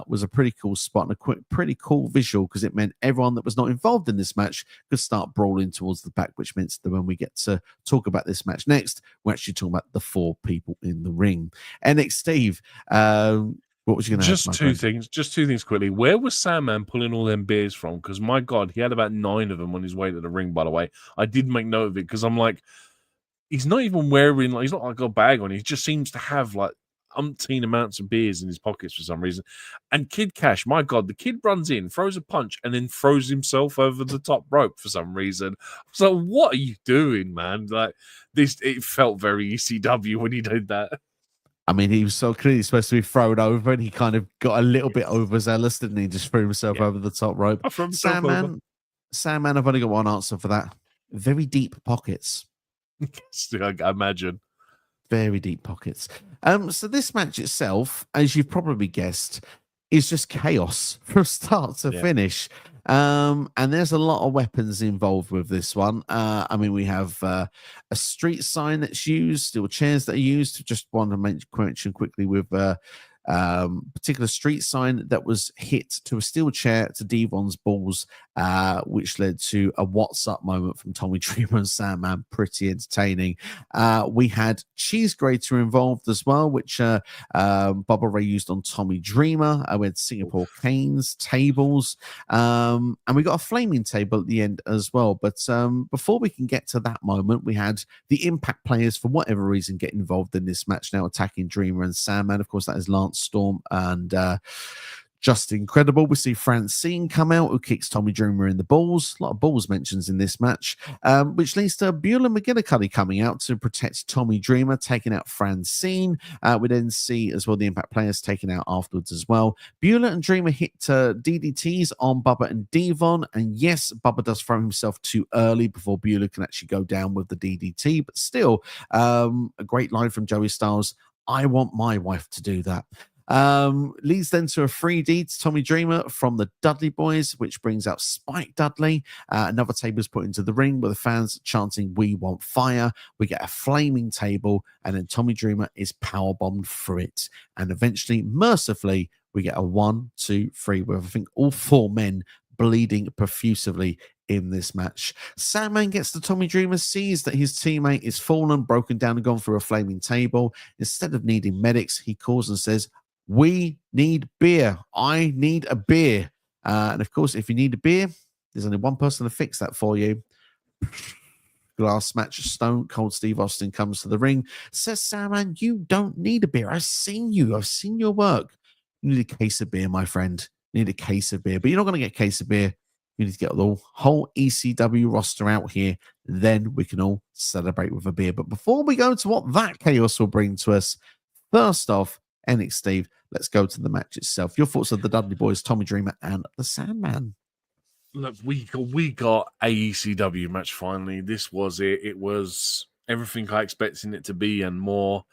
Was a pretty cool spot and a pretty cool visual because it meant everyone that was not involved in this match could start brawling towards the back, which means that when we get to talk about this match next, we're actually talking about the 4 people in the ring. And next, Steve, what was you going to Just two things quickly. Where was Sandman pulling all them beers from? Because my God, he had about 9 of them on his way to the ring, by the way. I did make note of it because I'm like, he's not even wearing, like, he's not like got a bag on. He just seems to have like umpteen amounts of beers in his pockets for some reason. And Kid Cash, my God, the kid runs in, throws a punch, and then throws himself over the top rope for some reason. So what are you doing, man? Like this, it felt very ECW when he did that. I mean, he was so clearly supposed to be thrown over, and he kind of got a little bit overzealous, didn't he? Just threw himself over the top rope. Sandman, I've only got one answer for that. Very deep pockets. I imagine. Very deep pockets. So this match itself, as you've probably guessed, is just chaos from start to finish. And there's a lot of weapons involved with this one. I mean, we have a street sign that's used, steel chairs that are used. Just want to mention quickly with particular street sign that was hit to a steel chair to Devon's balls, which led to a what's up moment from Tommy Dreamer and Sandman. Pretty entertaining. We had cheese grater involved as well, which Bubba Ray used on Tommy Dreamer. We had Singapore canes, tables, and we got a flaming table at the end as well. But before we can get to that moment, we had the Impact players, for whatever reason, get involved in this match now, attacking Dreamer and Sandman. Of course, that is Lance Storm and just incredible. We see Francine come out, who kicks Tommy Dreamer in the balls. A lot of balls mentions in this match, which leads to Beulah McGillicuddy coming out to protect Tommy Dreamer, taking out Francine. We then see as well the Impact players taken out afterwards as well. Beulah and Dreamer hit DDTs on Bubba and Devon, and yes, Bubba does throw himself too early before Beulah can actually go down with the DDT, but still a great line from Joey Styles. I want my wife to do that. Leads then to a 3D to Tommy Dreamer from the Dudley boys, which brings out Spike Dudley. Another table is put into the ring with the fans chanting, "We want fire." We get a flaming table, and then Tommy Dreamer is powerbombed through it. And eventually, mercifully, we get a 1, 2, 3, with I think all 4 men bleeding profusely in this match. Sandman gets to Tommy Dreamer, sees that his teammate is fallen, broken down, and gone through a flaming table. Instead of needing medics, he calls and says, "We need beer. I need a beer." And of course, if you need a beer, there's only one person to fix that for you. Glass match. Stone Cold Steve Austin comes to the ring, says, "Sandman, you don't need a beer. I've seen you. I've seen your work. You need a case of beer, my friend. You need a case of beer. But you're not going to get a case of beer. You need to get the whole ECW roster out here. Then we can all celebrate with a beer." But before we go to what that chaos will bring to us, first off, Enix Steve, let's go to the match itself. Your thoughts of the Dudley boys, Tommy Dreamer, and the Sandman. Look, we got a ECW match finally. This was it. It was everything I expected it to be and more.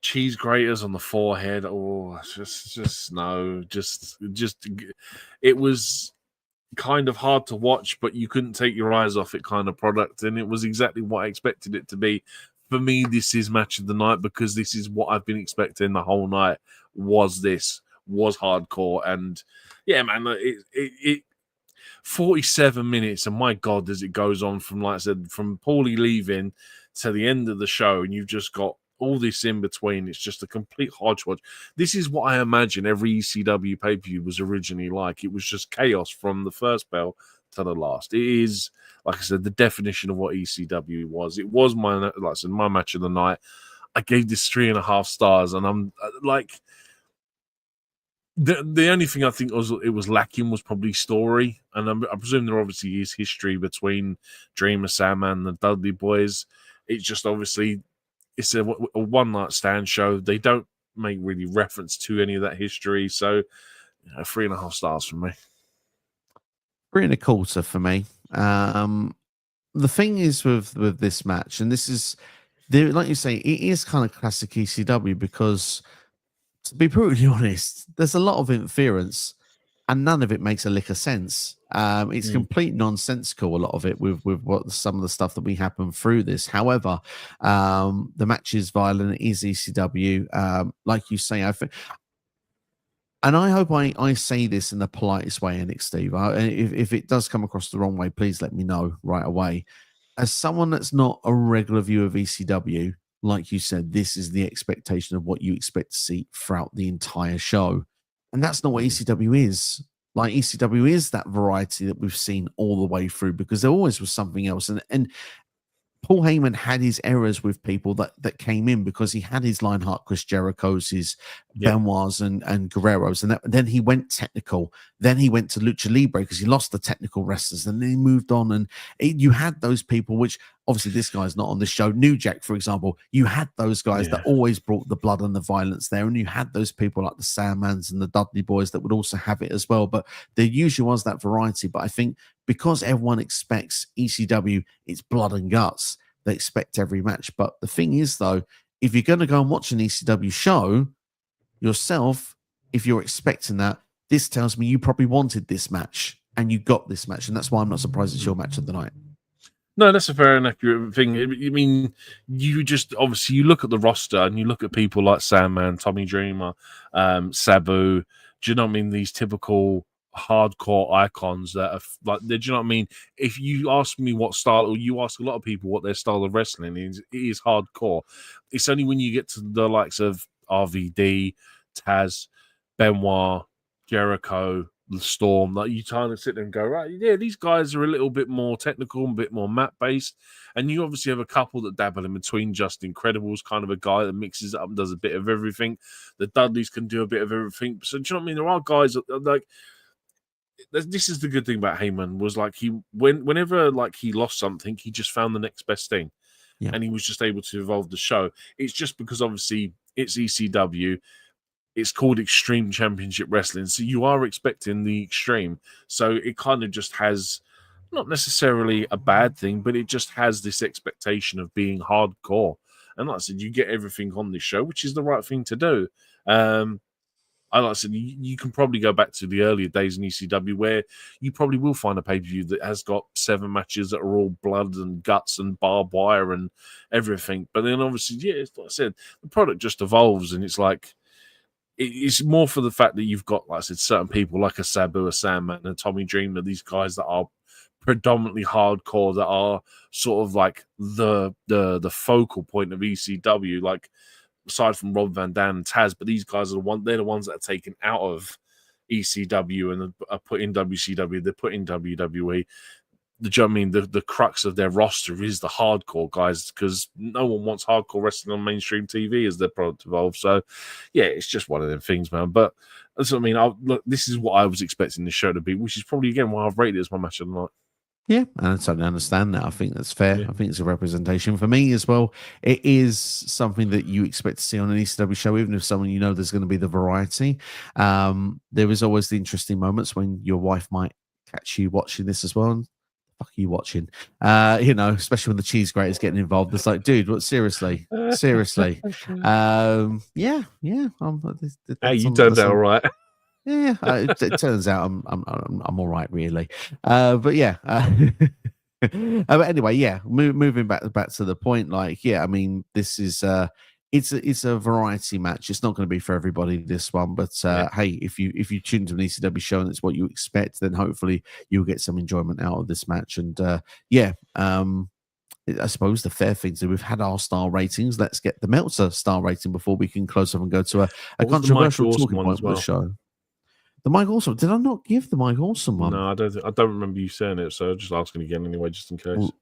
Cheese graters on the forehead. Oh, just no. Just it was kind of hard to watch, but you couldn't take your eyes off it kind of product, and it was exactly what I expected it to be. For me, this is match of the night because this is what I've been expecting the whole night. Was hardcore, and yeah, man, it 47 minutes, and my God, as it goes on from, like I said, from Paulie leaving to the end of the show, and you've just got all this in between. It's just a complete hodgepodge. This is what I imagine every ECW pay-per-view was originally like. It was just chaos from the first bell to the last. It is, like I said, the definition of what ECW was. It was my, like I said, my match of the night. I gave this 3.5 stars, and I'm like, the only thing I think it was lacking was probably story, and I presume there obviously is history between Dreamer, Sandman, and the Dudley boys. It's just obviously it's a one night stand show. They don't make really reference to any of that history, so 3.5 stars from me. 3.25 for me. The thing is with this match, and this is like you say, it is kind of classic ECW because, to be brutally honest, there's a lot of interference and none of it makes a lick of sense. It's complete nonsensical, a lot of it, with what some of the stuff that we happen through this. However, the match is violent. It is ECW. Like you say, I think, and I hope I say this in the politest way, NXT. If it does come across the wrong way, please let me know right away. As someone that's not a regular viewer of ECW, like you said, this is the expectation of what you expect to see throughout the entire show. And that's not what ECW is. Like, ECW is that variety that we've seen all the way through, because there always was something else. And Paul Heyman had his errors with people that came in, because he had his Lionheart, Chris Jericho's, his Benoit's and Guerrero's, and then he went technical. Then he went to Lucha Libre because he lost the technical wrestlers, and then he moved on. And you had those people, which obviously this guy's not on the show. New Jack, for example, you had those guys that always brought the blood and the violence there, and you had those people like the Sandmans and the Dudley Boys that would also have it as well. But there usually was that variety. But I think because everyone expects ECW, it's blood and guts, they expect every match. But the thing is, though, if you're going to go and watch an ECW show yourself, if you're expecting that, this tells me you probably wanted this match and you got this match. And that's why I'm not surprised it's your match of the night. No, that's a fair and accurate thing. I mean, you just obviously you look at the roster and you look at people like Sandman, Tommy Dreamer, Sabu. Do you know what I mean? These typical hardcore icons that are like, do you know what I mean? If you ask me what style, or you ask a lot of people what their style of wrestling is, it is hardcore. It's only when you get to the likes of RVD, Taz, Benoit, Jericho, the Storm, that you kind of sit there and go, right, yeah, these guys are a little bit more technical, a bit more mat based, and you obviously have a couple that dabble in between. Just Incredible's kind of a guy that mixes it up and does a bit of everything. The Dudleys can do a bit of everything. So do you know what I mean? There are guys that, like, this is the good thing about Heyman, was like whenever like he lost something, he just found the next best thing, and he was just able to evolve the show. It's just because obviously it's ECW. It's called Extreme Championship Wrestling, so you are expecting the extreme. So it kind of just has, not necessarily a bad thing, but it just has this expectation of being hardcore. And like I said, you get everything on this show, which is the right thing to do. Like I said, you can probably go back to the earlier days in ECW where you probably will find a pay-per-view that has got 7 matches that are all blood and guts and barbed wire and everything. But then obviously, yeah, like I said, the product just evolves, and it's like, it's more for the fact that you've got, like I said, certain people like a Sabu, a Sandman, and Tommy Dreamer, these guys that are predominantly hardcore, that are sort of like the focal point of ECW, like aside from Rob Van Dam and Taz. But these guys are they're the ones that are taken out of ECW and are put in WCW. They're put in WWE. Do you know what I mean? The crux of their roster is the hardcore guys, because no one wants hardcore wrestling on mainstream TV as their product evolves. So, yeah, it's just one of them things, man. But that's what I mean. Look, this is what I was expecting the show to be, which is probably, again, why I've rated it as my match of the night. Yeah, and I totally understand that. I think that's fair. Yeah. I think it's a representation for me as well. It is something that you expect to see on an ECW show, even if someone you know there's going to be the variety. There is always the interesting moments when your wife might catch you watching this as well. And fuck are you watching? Especially when the cheese grater's getting involved. It's like, dude, what? Seriously. Yeah. Hey, you turned out all right. Yeah, it turns out I'm all right, really. But yeah. But anyway, yeah. Moving back to the point, like, yeah, I mean, this is it's a variety match. It's not going to be for everybody, this one, but hey, if you tune to an ECW show and it's what you expect, then hopefully you'll get some enjoyment out of this match. And I suppose the fair thing is we've had our star ratings. Let's get the Meltzer star rating before we can close up and go to a controversial talking point for the show. The Mike Awesome. Did I not give the Mike Awesome one? No, I don't remember you saying it, so just asking again anyway, just in case. Well,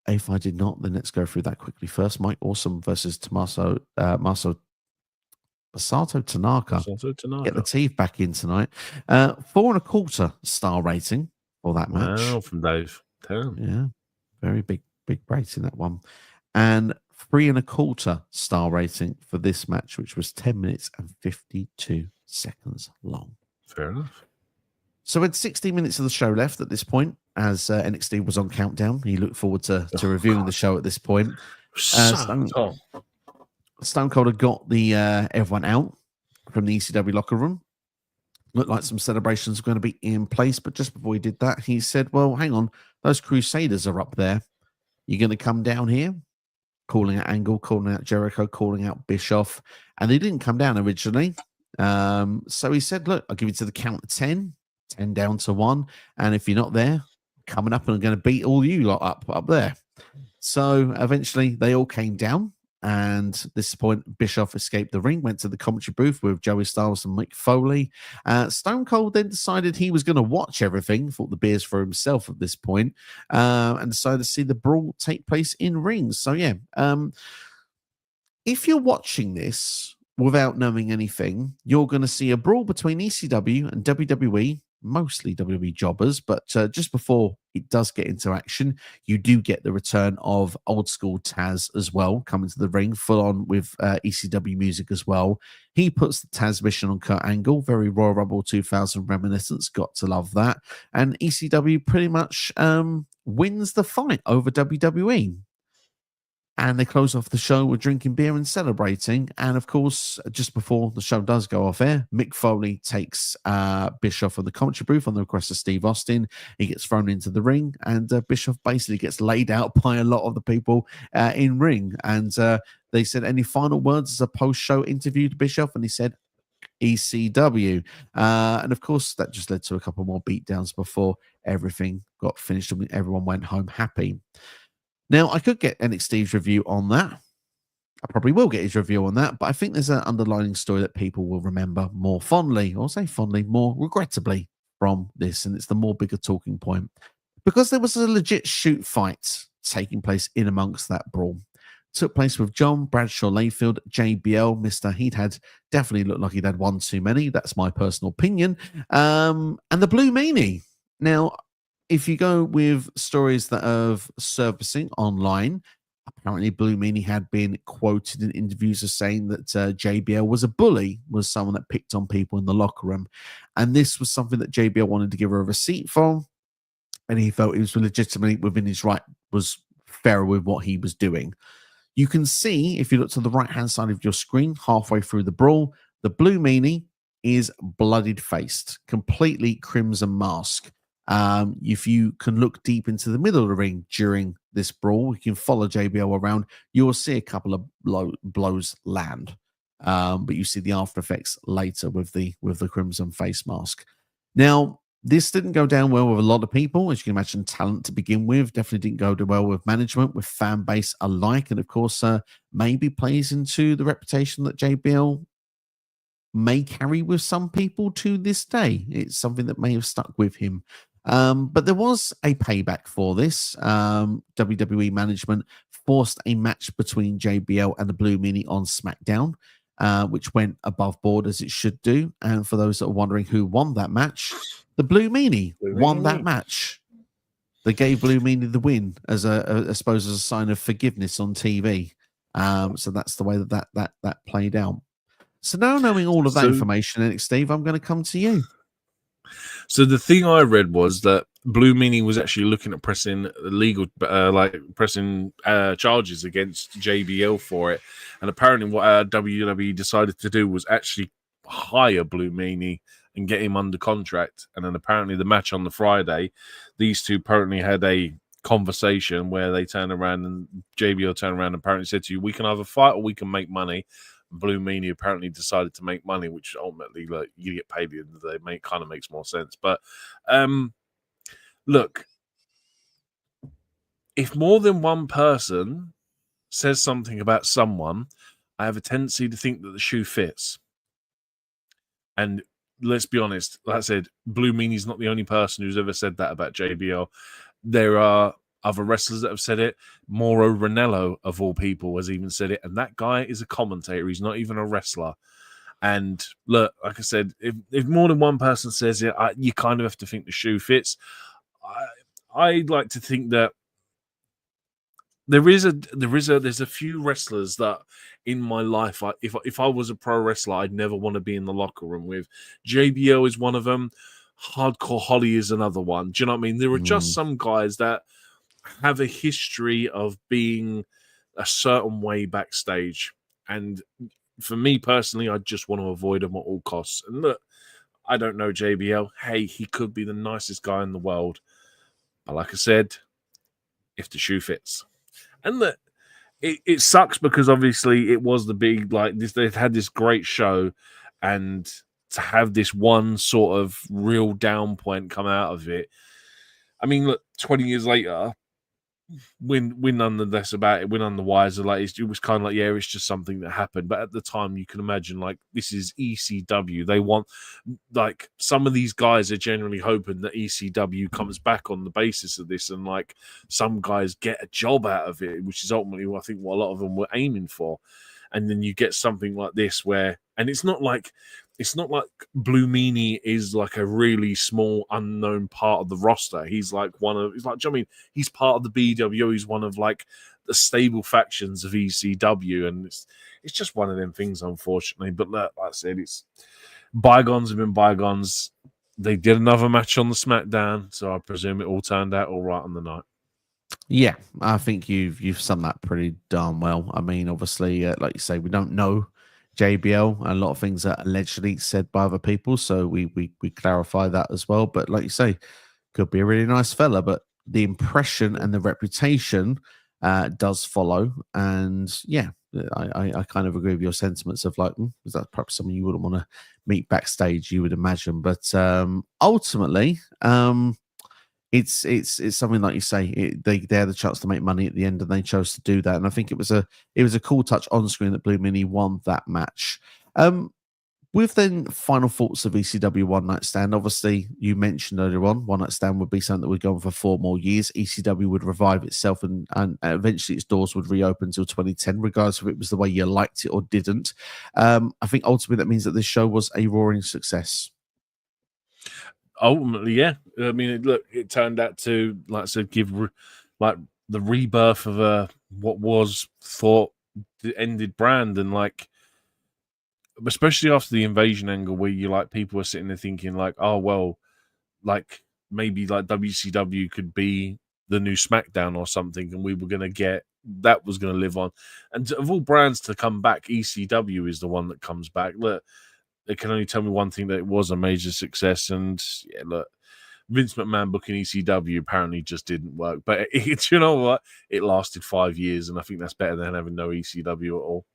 if I did not, then let's go through that quickly. First, Mike Awesome versus Masato Tanaka. Get the teeth back in tonight. 4.25 star rating for that match. Wow, from Dave. Damn. Yeah, very big rating, that one. And 3.25 star rating for this match, which was 10 minutes and 52 seconds long. Fair enough. So we had 16 minutes of the show left at this point, as NXT was on countdown. You look forward to reviewing the show at this point. Stone Cold had got the everyone out from the ECW locker room. Looked like some celebrations were going to be in place, but just before he did that, he said, well, hang on, those Crusaders are up there. You're going to come down here? Calling out Angle, calling out Jericho, calling out Bischoff. And they didn't come down originally. So he said, look, I'll give you to the count of 10 down to 1. And if you're not there, coming up and I'm going to beat all you lot up there. So eventually they all came down. And at this point, Bischoff escaped the ring, went to the commentary booth with Joey Styles and Mick Foley. Stone Cold then decided he was going to watch everything, thought the beers for himself at this point, and decided to see the brawl take place in rings. So, yeah, if you're watching this without knowing anything, you're going to see a brawl between ECW and WWE, mostly WWE jobbers, but just before it does get into action, you do get the return of old school Taz as well, coming to the ring, full on with ECW music as well. He puts the Taz mission on Kurt Angle, very Royal Rumble 2000 reminiscence, got to love that. And ECW pretty much wins the fight over WWE. And they close off the show with drinking beer and celebrating. And of course, just before the show does go off air, Mick Foley takes Bischoff on the commentary booth on the request of Steve Austin. He gets thrown into the ring, and Bischoff basically gets laid out by a lot of the people in ring. And they said, any final words as a post-show interview to Bischoff? And he said, ECW. And of course, that just led to a couple more beatdowns before everything got finished and everyone went home happy. Now, I could get NXT's review on that. I probably will get his review on that, but I think there's an underlying story that people will remember more fondly, or say fondly, more regrettably from this, and it's the more bigger talking point. Because there was a legit shoot fight taking place in amongst that brawl. It took place with John Bradshaw Layfield, JBL, definitely looked like he'd had one too many. That's my personal opinion. And the Blue Meanie. Now, if you go with stories that are surfacing online, apparently Blue Meanie had been quoted in interviews as saying that JBL was a bully, was someone that picked on people in the locker room. And this was something that JBL wanted to give her a receipt for. And he felt he was legitimately within his right, was fair with what he was doing. You can see, if you look to the right-hand side of your screen, halfway through the brawl, the Blue Meanie is bloodied faced, completely crimson mask. If you can look deep into the middle of the ring during this brawl, you can follow JBL around, you'll see a couple of blows land. But you see the after effects later with the crimson face mask. Now, this didn't go down well with a lot of people, as you can imagine, talent to begin with. Definitely didn't go well with management, with fan base alike, and of course, maybe plays into the reputation that JBL may carry with some people to this day. It's something that may have stuck with him. But there was a payback for this. WWE management forced a match between JBL and the Blue Meanie on SmackDown, which went above board as it should do. And for those that are wondering who won that match, the Blue Meanie won that match. They gave Blue Meanie the win as I suppose, as a sign of forgiveness on TV. So that's the way that played out. So now, knowing all of that information, Eric Steve, I'm going to come to you. So the thing I read was that Blue Meanie was actually looking at pressing legal, charges against JBL for it. And apparently what WWE decided to do was actually hire Blue Meanie and get him under contract. And then apparently the match on the Friday, these two apparently had a conversation where they turned around and JBL turned around and apparently said to you, we can either fight or we can make money. Blue Meanie apparently decided to make money, which ultimately, like, you get paid at the end of the day, kind of makes more sense. But look, if more than one person says something about someone, I have a tendency to think that the shoe fits. And let's be honest, like I said, Blue Meanie's not the only person who's ever said that about JBL. There are other wrestlers that have said it. Mauro Ranallo, of all people, has even said it. And that guy is a commentator. He's not even a wrestler. And look, like I said, if more than one person says it, you kind of have to think the shoe fits. I like to think that there's a few wrestlers that in my life, if I was a pro wrestler, I'd never want to be in the locker room with. JBL is one of them. Hardcore Holly is another one. Do you know what I mean? There are just some guys that have a history of being a certain way backstage. And for me personally, I just want to avoid him at all costs. And look, I don't know JBL. Hey, he could be the nicest guy in the world. But like I said, if the shoe fits. And look, it sucks because obviously it was the big, like this, they've had this great show, and to have this one sort of real down point come out of it. I mean, look, 20 years later, we're none the less about it. We're none the wiser. Like it was kind of like, yeah, it's just something that happened. But at the time, you can imagine, like, this is ECW. They want, like, some of these guys are generally hoping that ECW comes back on the basis of this, and like some guys get a job out of it, which is ultimately, I think, what a lot of them were aiming for. And then you get something like this where, and it's not like Blue Meanie is like a really small unknown part of the roster. He's like I mean, he's part of the BWO. He's one of like the stable factions of ECW, and it's just one of them things, unfortunately. But like I said, it's bygones have been bygones. They did another match on the SmackDown, so I presume it all turned out all right on the night. Yeah, I think you've summed that pretty darn well. I mean, obviously, like you say, we don't know JBL. A lot of things are allegedly said by other people, so we clarify that as well. But like you say, could be a really nice fella, but the impression and the reputation does follow. And yeah, I kind of agree with your sentiments of like, is that perhaps someone you wouldn't want to meet backstage? You would imagine, but ultimately, it's something like you say. They had the chance to make money at the end, and they chose to do that. And I think it was a cool touch on screen that Blue Mini won that match. With then final thoughts of ECW One Night Stand. Obviously, you mentioned earlier on, One Night Stand would be something that would go on for 4 more years. ECW would revive itself, and eventually its doors would reopen until 2010, regardless if it was the way you liked it or didn't. I think ultimately that means that this show was a roaring success. Ultimately, yeah. I mean, it turned out to, like I said, give like the rebirth of what was thought the ended brand, and like, especially after the invasion angle, where you like people were sitting there thinking like, oh well, like maybe like WCW could be the new SmackDown or something, and we were gonna get that was gonna live on. And of all brands to come back, ECW is the one that comes back. Look, they can only tell me one thing, that it was a major success. And yeah, look, Vince McMahon booking ECW apparently just didn't work. But you know what? It lasted 5 years, and I think that's better than having no ECW at all.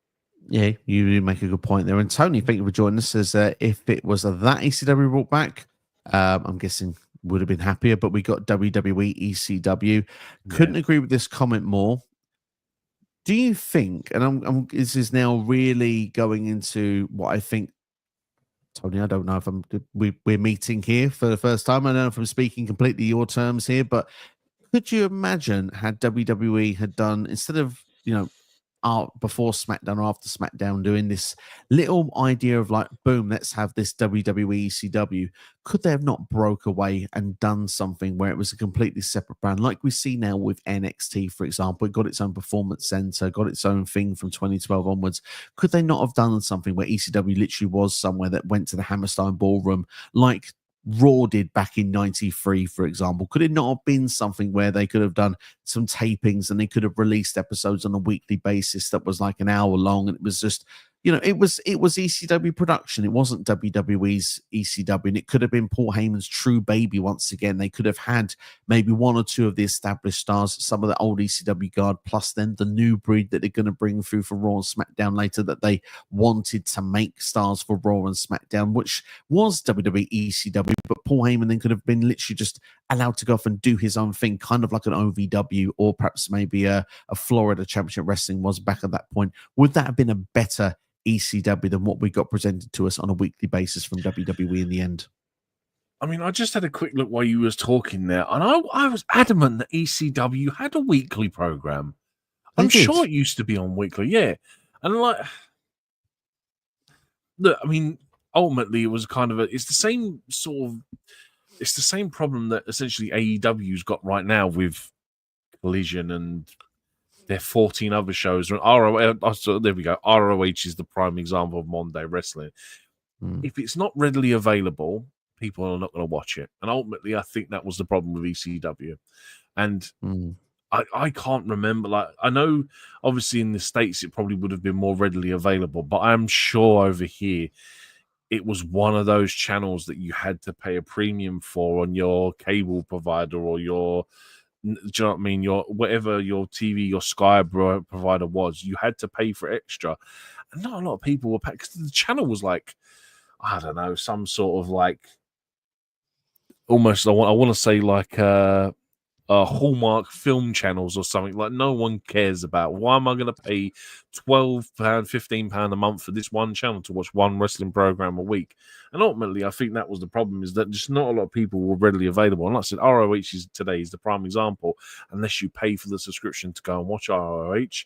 Yeah, you make a good point there. And Tony, thank you for joining us. As if it was that ECW brought back, I'm guessing would have been happier. But we got WWE ECW. Couldn't agree with this comment more. Do you think? And this is now really going into what I think. Tony, I don't know if we're meeting here for the first time. I don't know if I'm speaking completely your terms here, but could you imagine had WWE had done, instead of, before SmackDown or after SmackDown, doing this little idea of like, boom, let's have this WWE ECW, could they have not broke away and done something where it was a completely separate brand, like we see now with NXT, for example? It got its own performance center, got its own thing from 2012 onwards. Could they not have done something where ECW literally was somewhere that went to the Hammerstein Ballroom, like Raw did back in 93, for example? Could it not have been something where they could have done some tapings and they could have released episodes on a weekly basis that was like an hour long, and it was just, it was ECW production. It wasn't WWE's ECW, and it could have been Paul Heyman's true baby once again. They could have had maybe 1 or 2 of the established stars, some of the old ECW guard, plus then the new breed that they're going to bring through for Raw and SmackDown later, that they wanted to make stars for Raw and SmackDown, which was WWE ECW, but Paul Heyman then could have been literally just allowed to go off and do his own thing, kind of like an OVW, or perhaps maybe a Florida Championship Wrestling was back at that point. Would that have been a better ECW than what we got presented to us on a weekly basis from WWE in the end? I mean, I just had a quick look while you was talking there, and I was adamant that ECW had a weekly program. I'm sure it used to be on weekly, yeah. And like, look, I mean, ultimately, it was kind of it's the same problem that essentially AEW's got right now with Collision and their 14 other shows. There we go. ROH is the prime example of modern day wrestling. If it's not readily available, people are not going to watch it. And ultimately, I think that was the problem with ECW. And I can't remember. Like, I know obviously in the States it probably would have been more readily available, but I'm sure over here it was one of those channels that you had to pay a premium for on your cable provider or your, do you know what I mean? Your whatever your TV, your Sky provider was, you had to pay for extra, and not a lot of people were paying because the channel was like, I don't know, some sort of like almost I want to say like Hallmark film channels or something. Like, no one cares about. Why am I going to pay £12, £15 a month for this one channel to watch one wrestling program a week? And ultimately, I think that was the problem, is that just not a lot of people were readily available. And like I said, ROH today is the prime example. Unless you pay for the subscription to go and watch ROH,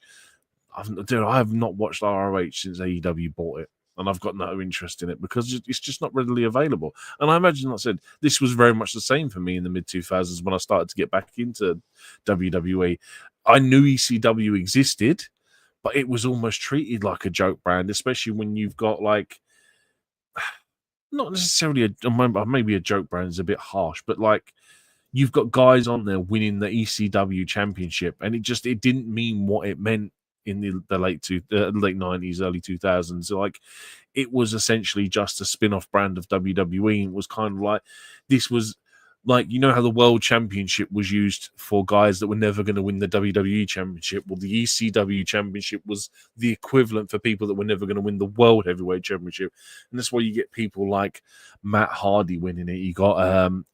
I have not watched ROH since AEW bought it. And I've got no interest in it because it's just not readily available. And I imagine, like I said, this was very much the same for me in the mid-2000s when I started to get back into WWE. I knew ECW existed, but it was almost treated like a joke brand, especially when you've got, like, not necessarily maybe a joke brand is a bit harsh, but like, you've got guys on there winning the ECW championship, and it didn't mean what it meant in the late 90s, early 2000s. Like, it was essentially just a spin-off brand of WWE. It was kind of like, this was like, you know how the World Championship was used for guys that were never going to win the WWE Championship? Well, the ECW Championship was the equivalent for people that were never going to win the World Heavyweight Championship. And that's why you get people like Matt Hardy winning it. You got,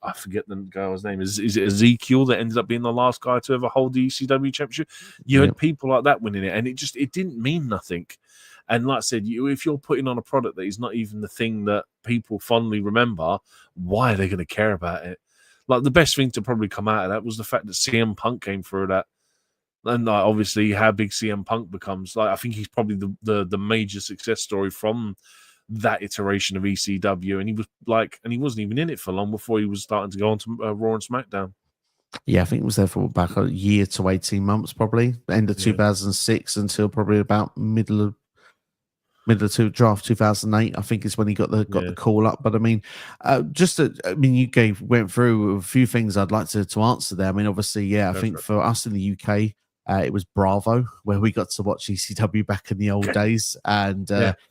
I forget the guy's name. Is it Ezekiel that ended up being the last guy to ever hold the ECW Championship? You had people like that winning it, and it didn't mean nothing. And like I said, if you're putting on a product that is not even the thing that people fondly remember, why are they going to care about it? Like, the best thing to probably come out of that was the fact that CM Punk came through that. And like, obviously how big CM Punk becomes. Like, I think he's probably the major success story from that iteration of ECW. And he wasn't even in it for long before he was starting to go on to Raw and SmackDown. Yeah, I think it was there for back a year to 18 months, probably end of 2006 until probably about middle of draft 2008. I think is when he got the call up. But I mean, you went through a few things I'd like to answer there. I mean, obviously, I think for us in the UK, it was Bravo, where we got to watch ECW back in the old days, and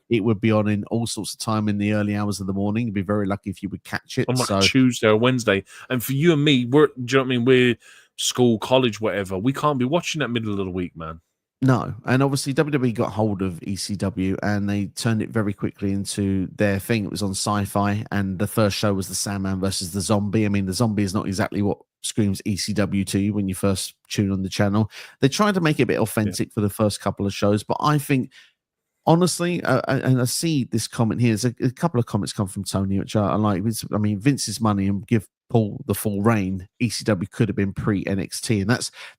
it would be on in all sorts of time in the early hours of the morning. You'd be very lucky if you would catch it on like Tuesday or Wednesday. And for you and me, do you know what I mean? We're school, college, whatever. We can't be watching that middle of the week, man. No, and obviously WWE got hold of ECW and they turned it very quickly into their thing. It was on Sci-Fi, and the first show was the Sandman versus the Zombie. I mean, the Zombie is not exactly what screams ECW to you when you first tune on the channel. They tried to make it a bit authentic for the first couple of shows, but I think, honestly, and I see this comment here. There's a couple of comments come from Tony, which I like. I mean, Vince's money and give Paul the full reign. ECW could have been pre NXT, and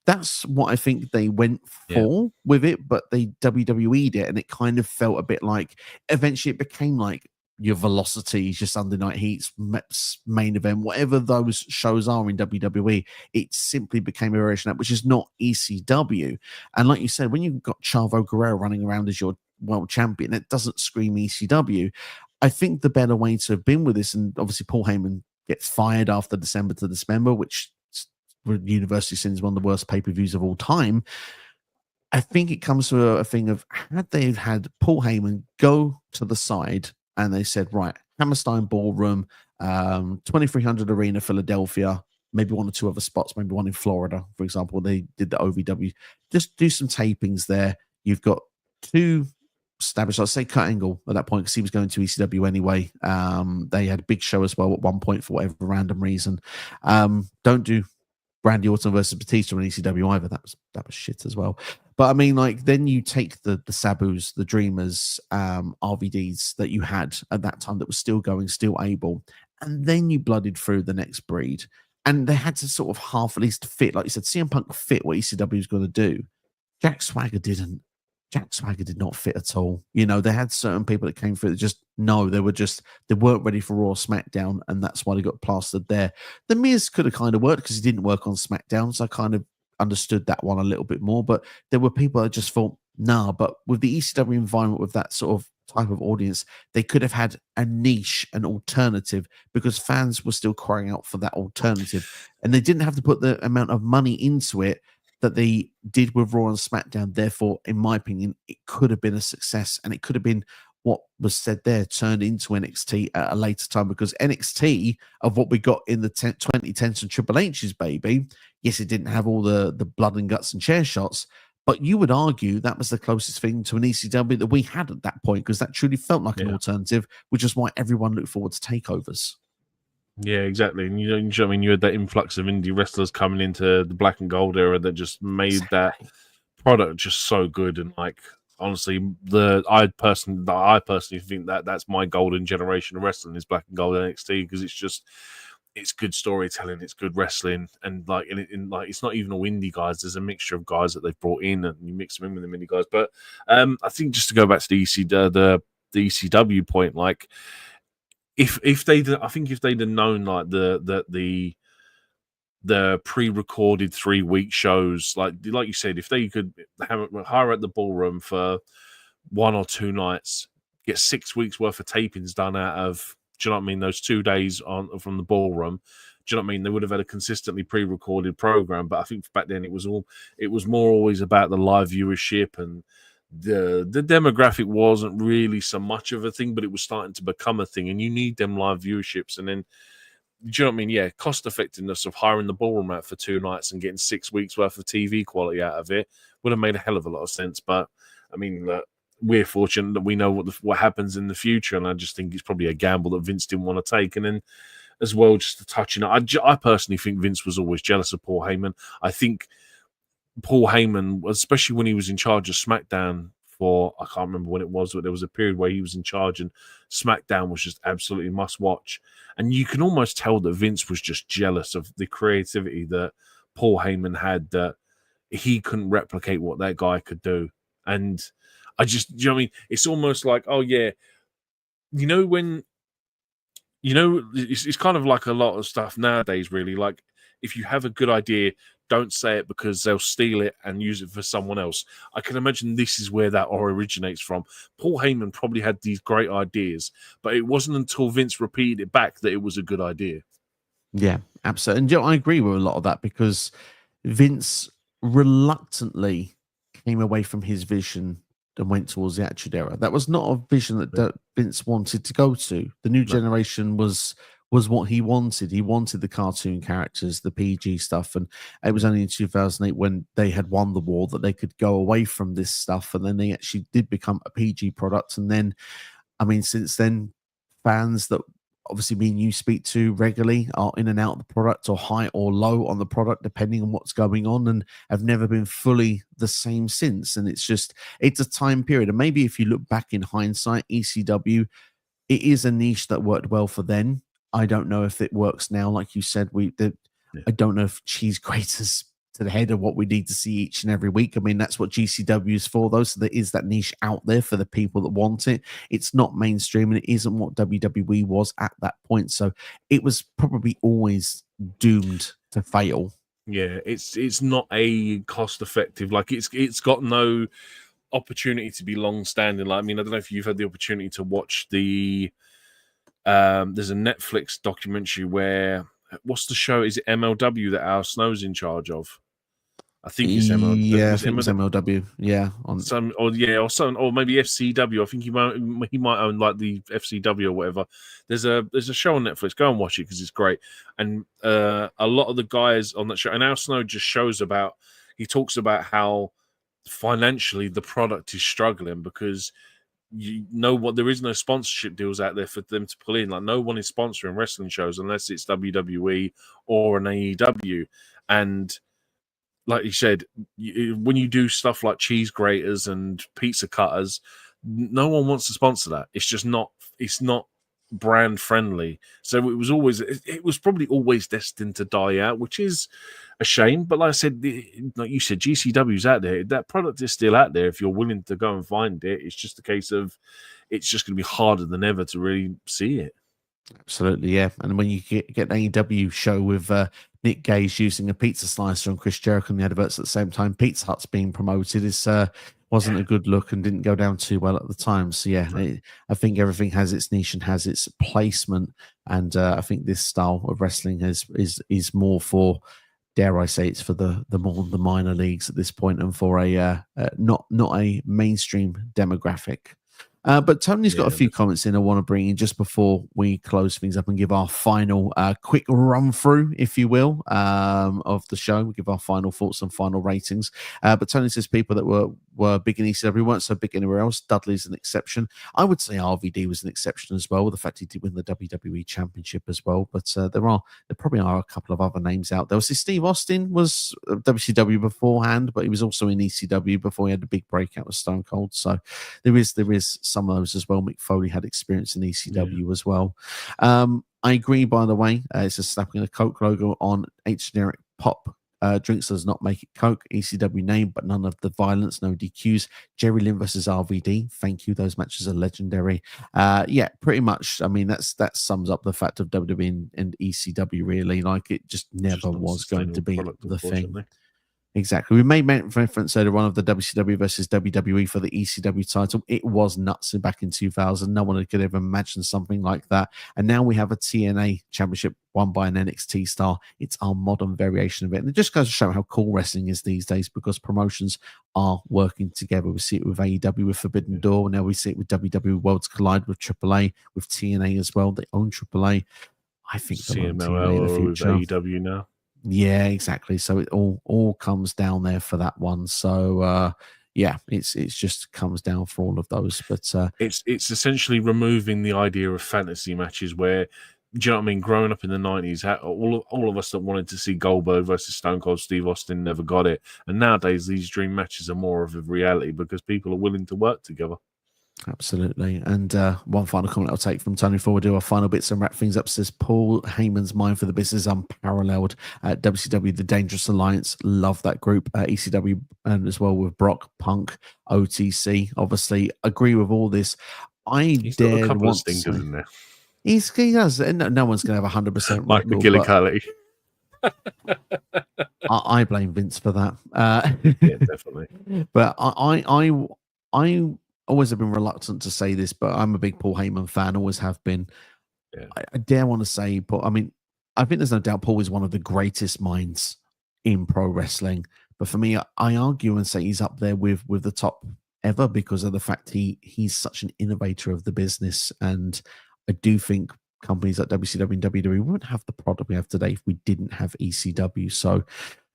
that's what I think they went for with it. But they WWE'd it, and it kind of felt a bit like. Eventually, it became like your Velocities, your Sunday Night Heats, main event, whatever those shows are in WWE. It simply became a variation of that, which is not ECW. And like you said, when you've got Chavo Guerrero running around as your world champion, it doesn't scream ECW. I think the better way to have been with this, and obviously Paul Heyman gets fired after December to December, which University Sin is one of the worst pay-per-views of all time. I think it comes to a thing of, had they had Paul Heyman go to the side and they said, right, Hammerstein Ballroom, 2300 Arena, Philadelphia, maybe one or two other spots, maybe one in Florida, for example. They did the OVW. Just do some tapings there. You've got two established, I'd say Kurt Angle at that point, because he was going to ECW anyway. They had a big show as well at one point for whatever random reason. Don't do Randy Orton versus Batista on ECW either. That was shit as well. But I mean, like, then you take the Sabus, the Dreamers, RVDs that you had at that time that was still going, still able, and then you blooded through the next breed. And they had to sort of half at least fit, like you said, CM Punk fit what ECW was going to do. Jack Swagger didn't. Jack Swagger did not fit at all. You know, they had certain people that came through that they weren't ready for Raw or SmackDown, and that's why they got plastered there. The Miz could have kind of worked because he didn't work on SmackDown, so I kind of understood that one a little bit more. But there were people that just thought, nah, but with the ECW environment, with that sort of type of audience, they could have had a niche, an alternative, because fans were still crying out for that alternative. And they didn't have to put the amount of money into it that they did with Raw and SmackDown. Therefore, in my opinion, it could have been a success, and it could have been what was said there turned into NXT at a later time, because NXT of what we got in the 2010s and Triple H's baby, yes, it didn't have all the blood and guts and chair shots, but you would argue that was the closest thing to an ECW that we had at that point, because that truly felt like an alternative, which is why everyone looked forward to takeovers. Yeah, exactly. And you had that influx of indie wrestlers coming into the black and gold era that just made that product just so good. And like, honestly, I personally think that that's my golden generation of wrestling is black and gold NXT, because it's good storytelling, it's good wrestling, and like it's not even all indie guys. There's a mixture of guys that they've brought in, and you mix them in with the mini guys. But I think just to go back to the ECW point, like if they'd have known like the pre-recorded 3-week shows, like you said, if they could hire at the Ballroom for 1 or 2 nights, get 6 weeks worth of tapings done out of, do you know what I mean, those 2 days from the Ballroom, do you know what I mean, they would have had a consistently pre-recorded program. But I think back then it was more always about the live viewership, and the demographic wasn't really so much of a thing, but it was starting to become a thing, and you need them live viewerships. And then, do you know what I mean? Yeah, cost effectiveness of hiring the Ballroom out for 2 nights and getting 6 weeks worth of TV quality out of it would have made a hell of a lot of sense. But I mean, we're fortunate that we know what happens in the future, and I just think it's probably a gamble that Vince didn't want to take. And then, as well, just to touch on it, I personally think Vince was always jealous of Paul Heyman. I think Paul Heyman, especially when he was in charge of SmackDown for, I can't remember when it was, but there was a period where he was in charge and SmackDown was just absolutely must watch. And you can almost tell that Vince was just jealous of the creativity that Paul Heyman had, that he couldn't replicate what that guy could do. And I just, you know what I mean? It's almost like, oh yeah, it's kind of like a lot of stuff nowadays, really. Like, if you have a good idea, don't say it, because they'll steal it and use it for someone else. I can imagine this is where that originates from. Paul Heyman probably had these great ideas, but it wasn't until Vince repeated it back that it was a good idea. Yeah, absolutely. And I agree with a lot of that, because Vince reluctantly came away from his vision and went towards the Attitude Era. That was not a vision that Vince wanted to go to. The new generation was what he wanted. He wanted the cartoon characters, the PG stuff, and it was only in 2008 when they had won the war that they could go away from this stuff, and then they actually did become a PG product. And then, I mean, since then, fans that obviously me and you speak to regularly are in and out of the product, or high or low on the product, depending on what's going on, and have never been fully the same since. And it's a time period. And maybe if you look back in hindsight, ECW, it is a niche that worked well for then. I don't know if it works now. Like you said, I don't know if cheese graters to the head of what we need to see each and every week. I mean, that's what GCW is for, though. So there is that niche out there for the people that want it. It's not mainstream, and it isn't what WWE was at that point. So it was probably always doomed to fail. Yeah, it's not a cost effective. Like, it's got no opportunity to be long standing. Like, I mean, I don't know if you've had the opportunity to watch the there's a Netflix documentary where, what's the show? Is it MLW that Al Snow's in charge of? I think it's MLW. Yeah, I think it's MLW. Yeah, or maybe FCW. I think he might own like the FCW or whatever. There's a show on Netflix. Go and watch it, because it's great. And a lot of the guys on that show, and Al Snow just he talks about how financially the product is struggling, because there is no sponsorship deals out there for them to pull in. Like, no one is sponsoring wrestling shows unless it's WWE or an AEW. And like you said, when you do stuff like cheese graters and pizza cutters, no one wants to sponsor that. It's not brand friendly. So it was probably always destined to die out, which is a shame. But like I said, like you said, GCW's out there. That product is still out there if you're willing to go and find it. It's just a case of it's just going to be harder than ever to really see it. Absolutely, yeah. And when you get an AEW show with Nick Gage using a pizza slicer and Chris Jericho in the adverts at the same time, Pizza Hut's being promoted, wasn't a good look and didn't go down too well at the time. So yeah, I think everything has its niche and has its placement, and I think this style of wrestling is more for dare I say, it's for the minor leagues at this point, and for a not a mainstream demographic. But Tony's got a few comments in I want to bring in just before we close things up and give our final quick run through, if you will, of the show. We give our final thoughts and final ratings. But Tony says people that were big in ECW weren't so big anywhere else. Dudley's an exception. I would say RVD was an exception as well. The fact he did win the WWE Championship as well. But there probably are a couple of other names out there. Obviously, Steve Austin was WCW beforehand, but he was also in ECW before he had the big breakout with Stone Cold. So there is some of those as well. Mick Foley had experience in ECW as well. I agree, by the way. It's just slapping a Coke logo on H generic pop drinks does not make it Coke. ECW name, but none of the violence, no DQs. Jerry Lynn versus RVD. Thank you. Those matches are legendary. Pretty much. I mean, that sums up the fact of WWE and ECW, really. Like, it just never was going to be the thing. Exactly. We made reference earlier on of the WCW versus WWE for the ECW title. It was nuts back in 2000. No one could ever imagine something like that. And now we have a TNA championship won by an NXT star. It's our modern variation of it. And it just goes to show how cool wrestling is these days, because promotions are working together. We see it with AEW with Forbidden Door. Now we see it with WWE Worlds Collide with AAA, with TNA as well. They own AAA. I think they'll own TNA in the future. With AEW now. Yeah, exactly. So it all comes down there for that one. So it's just comes down for all of those. But it's essentially removing the idea of fantasy matches where, do you know what I mean? Growing up in the 90s, all of us that wanted to see Goldberg versus Stone Cold Steve Austin never got it. And nowadays, these dream matches are more of a reality because people are willing to work together. Absolutely. And one final comment I'll take from Tony before we do our final bits and wrap things up says Paul Heyman's mind for the business unparalleled. WCW, the Dangerous Alliance, love that group. ECW, and as well with Brock, Punk, OTC. Obviously, agree with all this. He's got a couple of stinkers in there. He does. And no one's going to have 100% Mike McGillicuddy. I blame Vince for that. Yeah, definitely. But I always have been reluctant to say this, but I'm a big Paul Heyman fan, always have been. Yeah. I dare want to say, Paul, I mean, I think there's no doubt Paul is one of the greatest minds in pro wrestling. But for me, I argue and say he's up there with the top ever because of the fact he's such an innovator of the business. And I do think companies like WCW and WWE wouldn't have the product we have today if we didn't have ECW. So,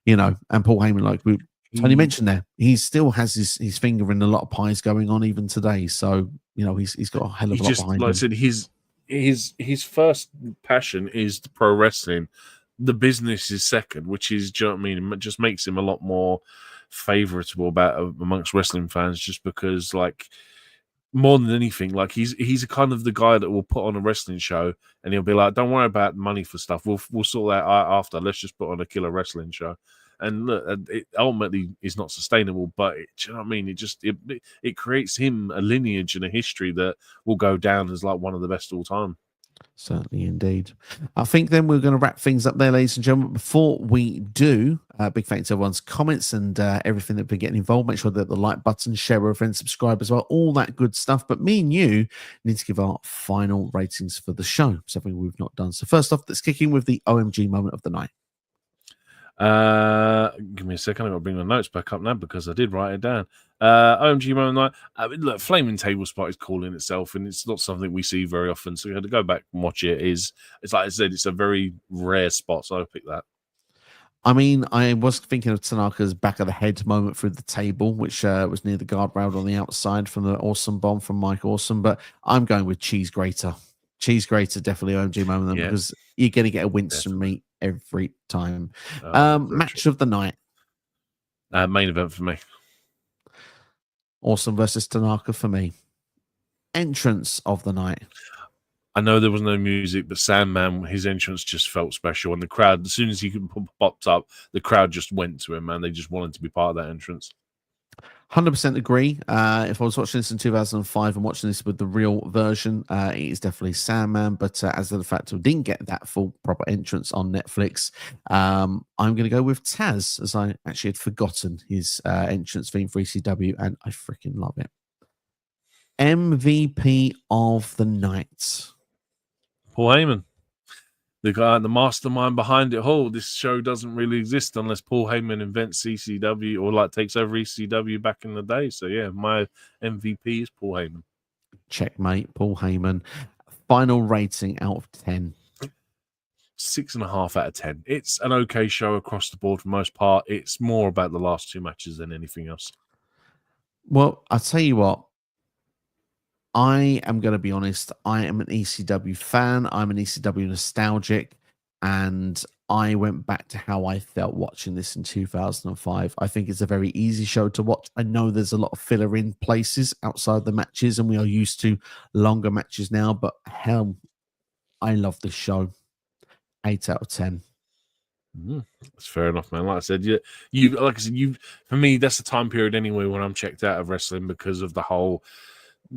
and Paul Heyman, like Tony mentioned there, he still has his finger in a lot of pies going on even today. So, he's got a hell of a lot behind him. Like I said, his first passion is the pro wrestling. The business is second, which is, do you know what I mean? It just makes him a lot more favourable amongst wrestling fans, just because, like, more than anything, like he's kind of the guy that will put on a wrestling show and he'll be like, "Don't worry about money for stuff. We'll sort that out after. Let's just put on a killer wrestling show." And look, it ultimately is not sustainable, but do you know what I mean? It creates him a lineage and a history that will go down as like one of the best all time. Certainly, indeed. I think then we're going to wrap things up there, ladies and gentlemen. Before we do, big thanks to everyone's comments and everything that been getting involved. Make sure that the like button, share with a friend, subscribe as well, all that good stuff. But me and you need to give our final ratings for the show, something we've not done. So first off, let's kick in with the OMG moment of the night. Give me a second. I've got to bring my notes back up now because I did write it down. OMG moment night. Look, Flaming Table Spot is cool in itself, and it's not something we see very often. So you had to go back and watch it. It's like I said, it's a very rare spot. So I picked that. I mean, I was thinking of Tanaka's back of the head moment through the table, which was near the guardrail on the outside from the awesome bomb from Mike Awesome. But I'm going with Cheese Grater. Cheese Grater, definitely OMG moment because you're going to get a wince from me every time. Match of the night. Main event for me. Awesome versus Tanaka for me. Entrance of the night. I know there was no music, but Sandman, his entrance just felt special. And the crowd, as soon as he popped up, the crowd just went to him, man. They just wanted to be part of that entrance. 100% agree. If I was watching this in 2005 and watching this with the real version, it is definitely Sandman. But as of the fact we didn't get that full proper entrance on Netflix, I'm going to go with Taz, as I actually had forgotten his entrance theme for ECW, and I freaking love it. MVP of the night. Paul Heyman. the guy, the mastermind behind it all. This show doesn't really exist unless Paul Heyman invents ECW or like takes over ECW back in the day. So yeah, my MVP is Paul Heyman. Checkmate, Paul Heyman. Final rating out of 10. 6.5 out of 10. It's an okay show across the board for the most part. It's more about the last two matches than anything else. Well, I'll tell you what. I am going to be honest. I am an ECW fan. I'm an ECW nostalgic. And I went back to how I felt watching this in 2005. I think it's a very easy show to watch. I know there's a lot of filler in places outside the matches, and we are used to longer matches now. But hell, I love this show. 8 out of 10. That's fair enough, man. Like I said, you for me, that's the time period anyway when I'm checked out of wrestling because of the whole.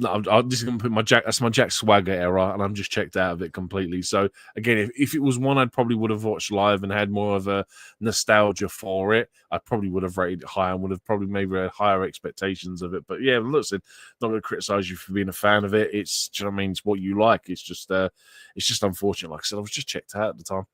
I'm just going to put that's my Jack Swagger era, and I'm just checked out of it completely. So again, if it was one I probably would have watched live and had more of a nostalgia for it, I probably would have rated it higher and would have probably maybe had higher expectations of it. But yeah, listen, not going to criticize you for being a fan of it. It's, do you know what I mean? It's what you like. It's just unfortunate. Like I said, I was just checked out at the time.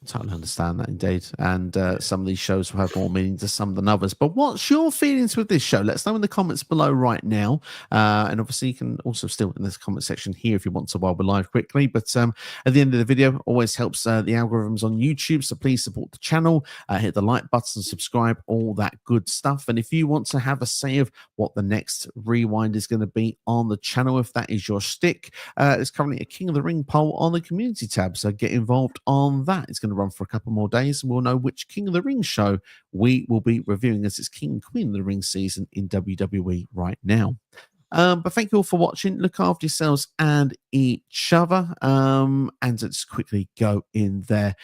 Totally understand that, indeed. And some of these shows will have more meaning to some than others. But what's your feelings with this show? Let us know in the comments below right now. And obviously, you can also still in this comment section here if you want to while we're live quickly. But at the end of the video, always helps the algorithms on YouTube. So please support the channel, hit the like button, subscribe, all that good stuff. And if you want to have a say of what the next rewind is going to be on the channel, if that is your stick, there's currently a King of the Ring poll on the community tab. So get involved on that. It's going to run for a couple more days, and we'll know which King of the Ring show we will be reviewing, as it's King and Queen of the Ring season in WWE right now. But thank you all for watching. Look after yourselves and each other. And let's quickly go in there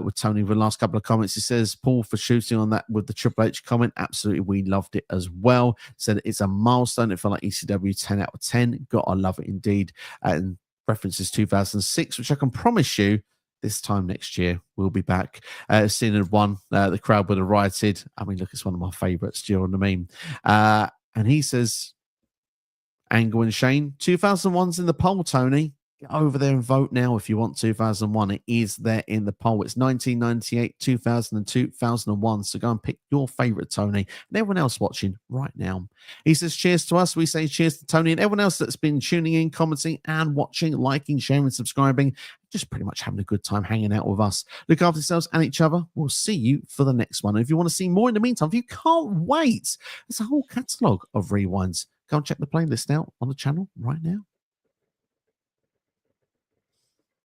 with Tony with the last couple of comments. He says, Paul, for shooting on that with the Triple H comment. Absolutely, we loved it as well. Said it's a milestone. It felt like ECW 10 out of 10. Gotta love it indeed. And references 2006, which I can promise you this time next year we'll be back. Cena won. The crowd would have rioted. I mean, look, it's one of my favorites. Do you know what I mean? And he says, Angle and Shane, 2001's in the poll, Tony. Get over there and vote now if you want 2001. It is there in the poll. It's 1998, 2000, 2001. So go and pick your favorite, Tony, and everyone else watching right now. He says, cheers to us. We say cheers to Tony and everyone else that's been tuning in, commenting, and watching, liking, sharing, subscribing. Just pretty much having a good time hanging out with us. Look after yourselves and each other. We'll see you for the next one. And if you want to see more in the meantime, if you can't wait, there's a whole catalogue of rewinds. Go and check the playlist out on the channel right now.